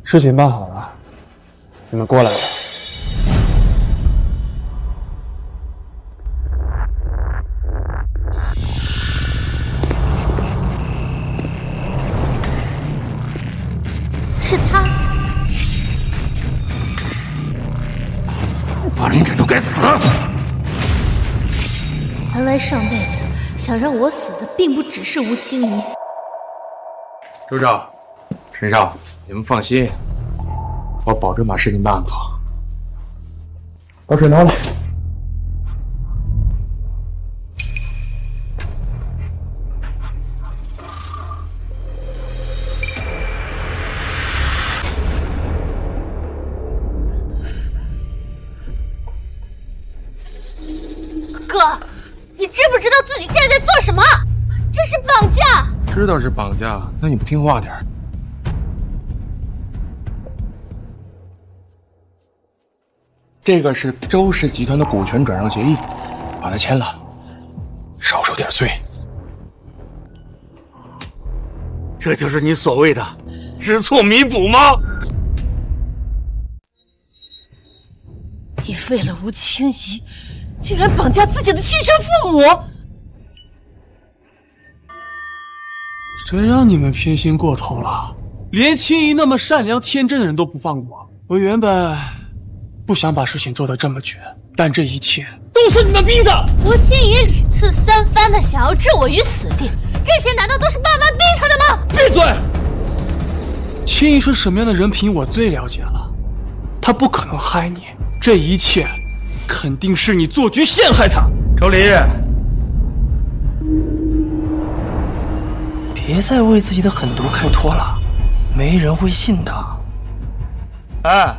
事情办好了，你们过来吧。是他，霸凌者都该死！原来上辈子想让我死的并不只是吴青怡。周少、沈少，你们放心，我保证把事情办好。把水拿来。哥，你知不知道自己现在在做什么？这是绑架！知道是绑架，那你不听话点儿。这个是周氏集团的股权转让协议，把它签了，少受点罪。这就是你所谓的知错弥补吗？你为了吴青怡，竟然绑架自己的亲生父母！谁让你们偏心过头了？连青怡那么善良天真的人都不放过。我原本不想把事情做得这么绝，但这一切都是你们逼的。吴青怡屡次三番的想要置我于死地，这些难道都是爸妈逼他的吗？闭嘴！青怡是什么样的人品，我最了解了。她不可能害你，这一切肯定是你做局陷害她。周离，别再为自己的狠毒开脱了，没人会信的。哎，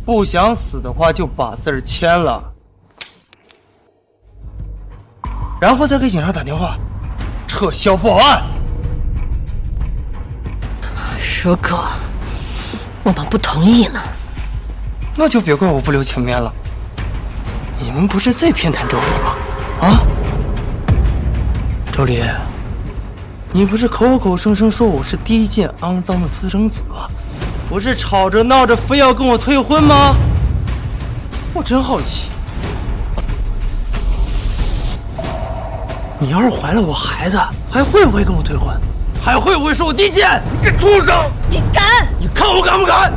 不想死的话就把字儿签了，然后再给警察打电话，撤销报案。如果我们不同意呢？那就别怪我不留情面了。你们不是最偏袒周离吗？啊？周离，你不是口口声声说我是低贱肮脏的私生子吗？不是吵着闹着非要跟我退婚吗？我真好奇，你要是怀了我孩子，还会不会跟我退婚？还会不会说我低贱？你个畜生！你敢？你看我敢不敢？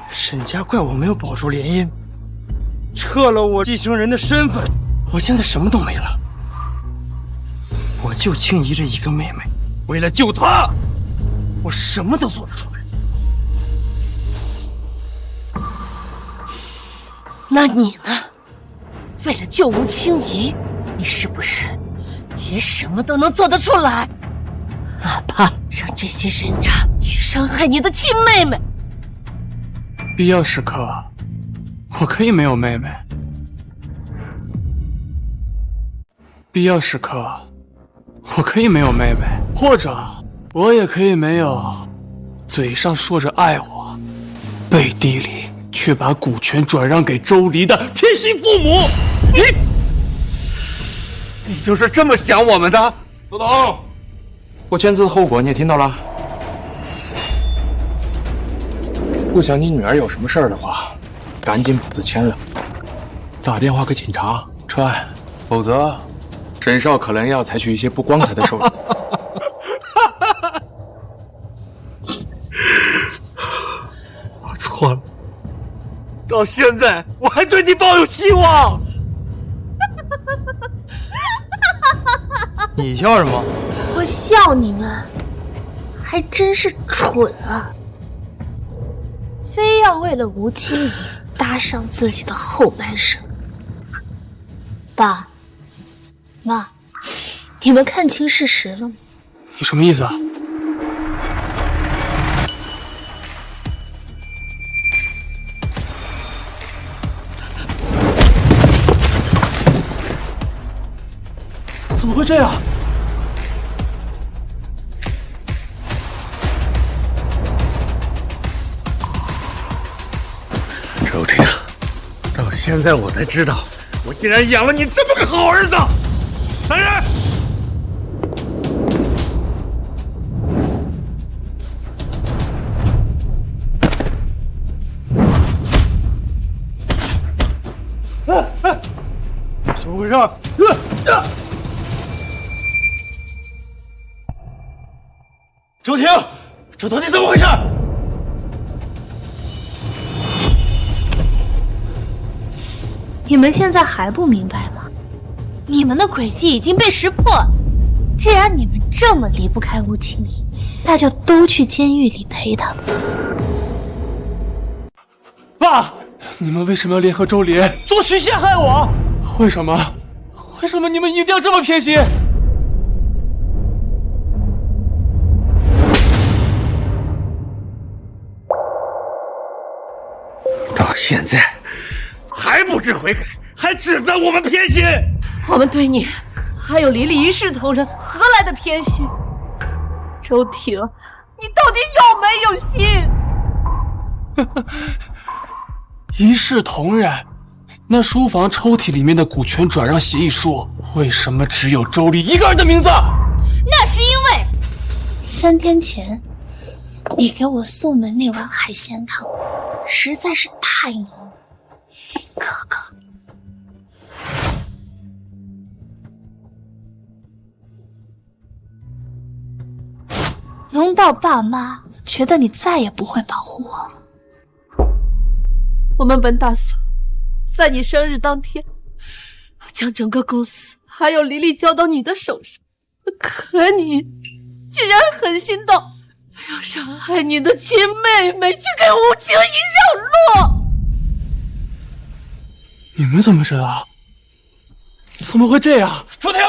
沈家怪我没有保住联姻，撤了我继承人的身份，我现在什么都没了。我就青怡这一个妹妹，为了救她，我什么都做得出来。那你呢？为了救吴青怡，你是不是也什么都能做得出来？哪怕让这些人渣去伤害你的亲妹妹。必要时刻，我可以没有妹妹；必要时刻，我可以没有妹妹，或者我也可以没有嘴上说着爱我，背地里却把股权转让给周离的偏心父母。你就是这么想我们的？周董，我签字的后果你也听到了。不想你女儿有什么事儿的话，赶紧把字签了，打电话给警察撤案，否则沈少可能要采取一些不光彩的手段。我错了，到现在我还对你抱有希望。你笑什么？我笑你们，还真是蠢啊！非要为了吴清怡搭上自己的后半生。爸妈，你们看清事实了吗？你什么意思啊？怎么会这样？周婷，到现在我才知道，我竟然养了你这么个好儿子！来人！怎么回事？周婷，这到底怎么回事？你们现在还不明白吗？你们的诡计已经被识破了。既然你们这么离不开吴清怡，那就都去监狱里陪她吧。爸，你们为什么要联合周离作曲陷害我？为什么？为什么你们一定要这么偏心？到现在还不知悔改，还指责我们偏心。我们对你还有黎黎一视同仁，何来的偏心？周婷，你到底有没有心？一视同仁？那书房抽屉里面的股权转让协议书，为什么只有周离一个人的名字？那是因为3天前你给我送的那碗海鲜汤实在是太浓了，哥哥。浓到爸妈觉得你再也不会保护我了。我们本打算在你生日当天将整个公司还有黎黎交到你的手上，可你居然狠心到要伤害你的亲妹妹，去给吴清怡让路。你们怎么知道？怎么会这样？周婷，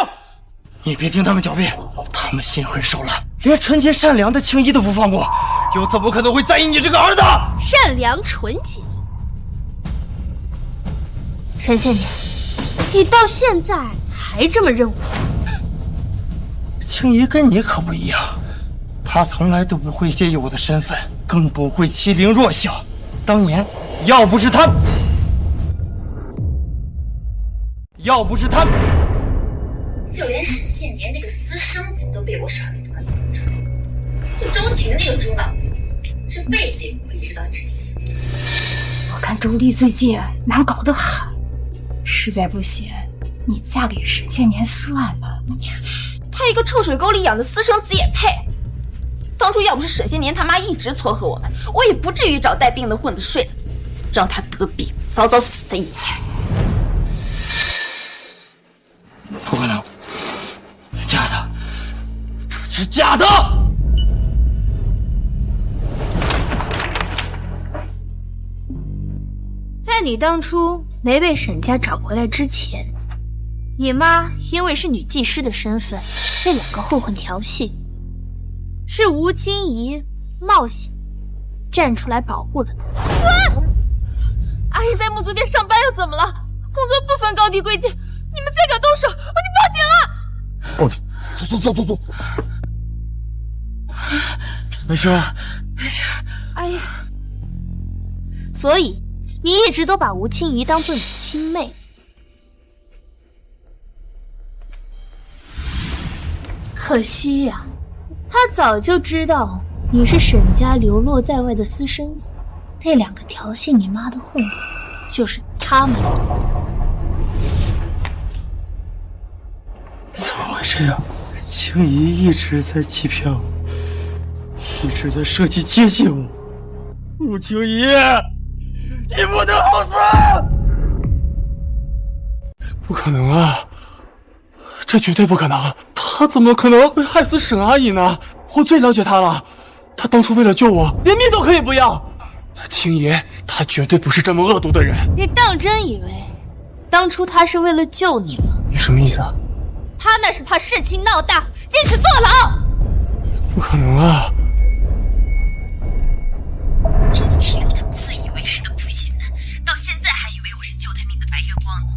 你别听他们狡辩，他们心狠手辣，连纯洁善良的青衣都不放过，又怎么可能会在意你这个儿子？善良纯洁。沈千年，你到现在还这么认为？青衣跟你可不一样，她从来都不会介意我的身份，更不会欺凌弱小。当年要不是她，就连沈现年那个私生子都被我耍得团团转，就周婷那个猪脑子，这辈子也不会知道这些。我看周丽最近难搞得很，实在不行，你嫁给沈现年算了。他一个臭水沟里养的私生子也配？当初要不是沈现年他妈一直撮合我们，我也不至于找带病的混子睡了他，让他得病，早早死在医院。不可能，假的，这是假的。在你当初没被沈家找回来之前，你妈因为是女技师的身份被2个混混调戏，是吴清怡冒险站出来保护了你。阿姨在木足店上班又怎么了？工作不分高低贵贱，你们再敢动手，我就报警了！走。没事吧？没事。阿姨，所以你一直都把吴清怡当做你的亲妹。可惜呀，他早就知道你是沈家流落在外的私生子，那2个调戏你妈的混混就是他们的。怎么回事呀？青怡一直在欺骗我，一直在设计接近我。吴青怡，你不能好死！不可能啊，这绝对不可能！他怎么可能会害死沈阿姨呢？我最了解他了，他当初为了救我，连命都可以不要。青怡，他绝对不是这么恶毒的人。你当真以为当初他是为了救你吗？你什么意思啊？他那是怕事情闹大，进去坐牢。不可能啊！周婷，那个自以为是的普信男，到现在还以为我是救他命的白月光呢。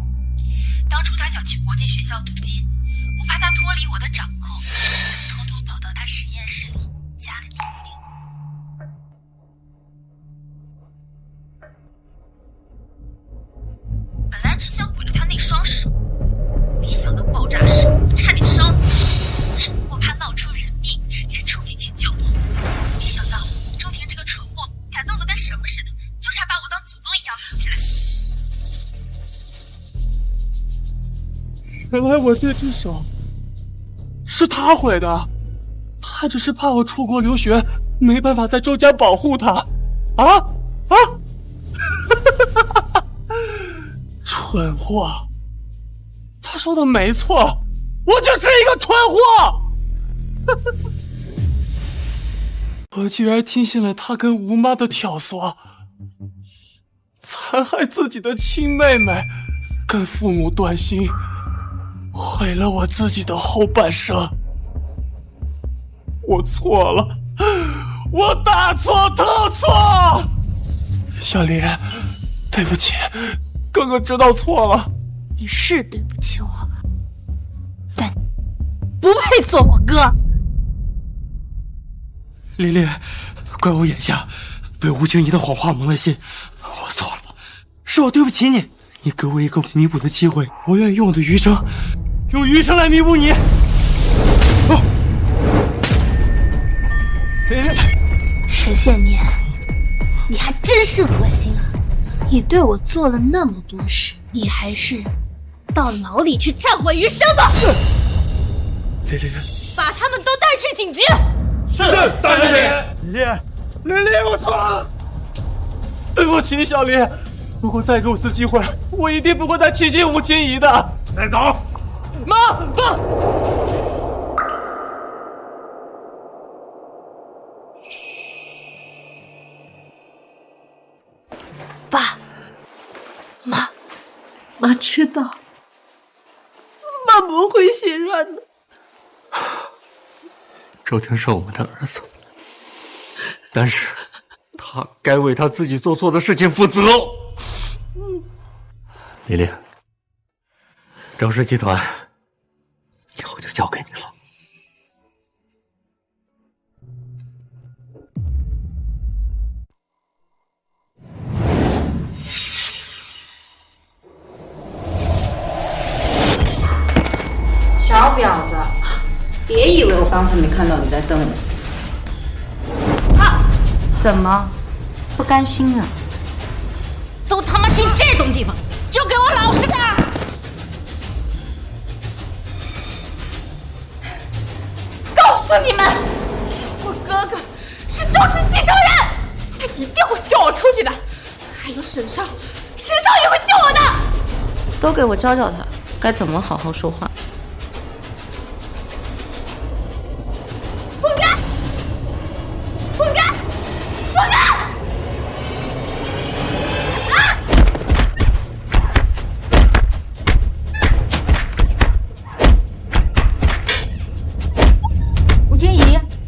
当初他想去国际学校读经，我怕他脱离我的掌控，就偷偷跑到他实验室里加了停令。本来只想毁了他那双手，没想到爆炸时我差点烧死他，只不过怕闹出人命才冲进去救他。没想到周婷这个蠢货感动得跟什么似的，就差把我当祖宗一样捧起来。原来我这只手是他毁的，他只是怕我出国留学，没办法在周家保护他。蠢货！他说的没错，我就是一个蠢货！我居然听信了他跟吴妈的挑唆，残害自己的亲妹妹，跟父母断亲，毁了我自己的后半生。我错了，我大错特错！小林，对不起，哥哥知道错了。你是对不起我，但不配做我哥。琳琳，怪我眼下被吴青怡的谎话蒙了心，我错了，是我对不起你。你给我一个弥补的机会，我愿意用我的余生，用余生来弥补你。沈献年，你还真是恶心啊！你对我做了那么多事，你还是到牢里去忏悔余生吧！把他们都带去警局。是，大人姐。琳琳，我错了，对不起，小林。如果再给我次机会，我一定不会再欺负吴清怡的。带走。妈！爸，妈知道，妈不会心软的。周婷是我们的儿子，但是他该为他自己做错的事情负责。琳琳，周氏集团以后就交给你了。小婊子，别以为我刚才没看到你在瞪我。怎么，不甘心啊？都他妈进这种地方，就给我老实点！告诉你们，我哥哥是周氏继承人，他一定会救我出去的。还有沈少也会救我的。都给我教教他，该怎么好好说话。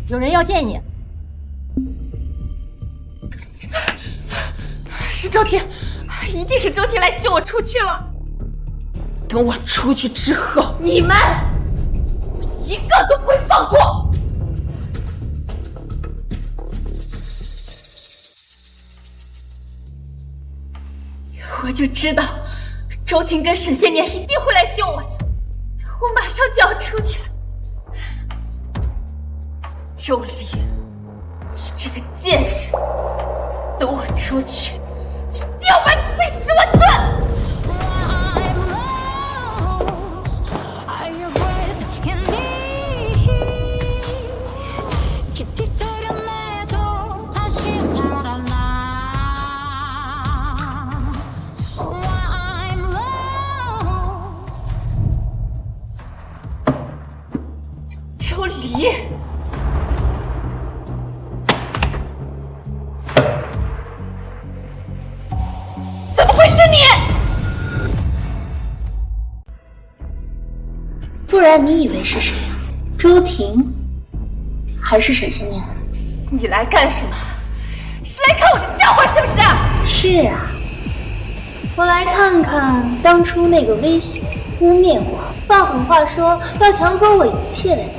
有人要见你。是周婷，一定是周婷来救我出去了。等我出去之后，你们一个都不会放过。我就知道周婷跟沈仙年一定会来救我的，我马上就要出去了。周离，你这个贱人，等我出去，一定要把你碎10万段！周离，怎么会是你？不然你以为是谁啊？周婷，还是沈仙年？你来干什么？是来看我的笑话是不是？是啊，我来看看当初那个威胁、污蔑我、放狠话说要抢走我一切的人，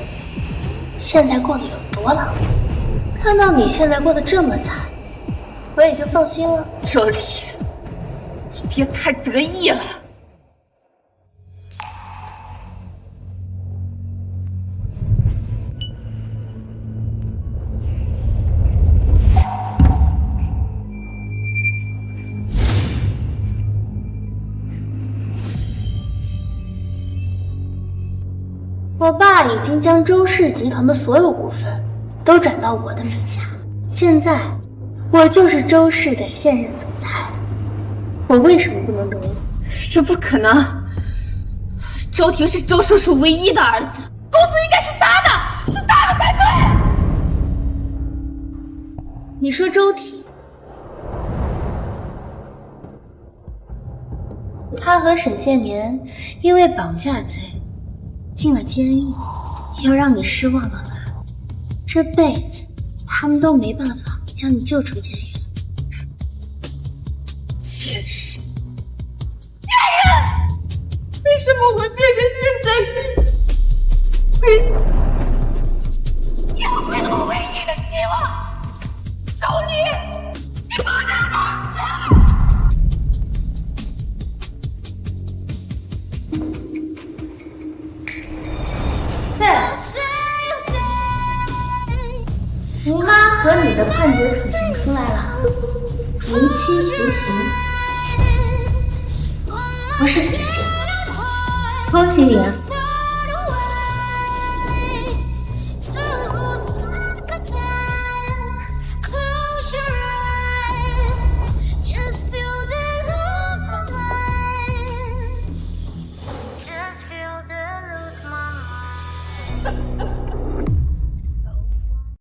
现在过得有多狼狈。看到你现在过得这么惨，我也就放心了。周离，你别太得意了。我爸已经将周氏集团的所有股份都转到我的名下，现在我就是周氏的现任总裁，我为什么不能得意？这不可能！周婷是周叔叔唯一的儿子，公司应该是他的，是他的才对。你说周婷，他和沈献年因为绑架罪进了监狱，要让你失望了吧？这辈子他们都没办法将你救出监狱。贱人，贱人！为什么会变成现在？为什么？你毁了我唯一的希望，周离，你不能放弃！吴妈和你的判决处刑出来了，无期徒刑，不是死刑。恭喜你啊！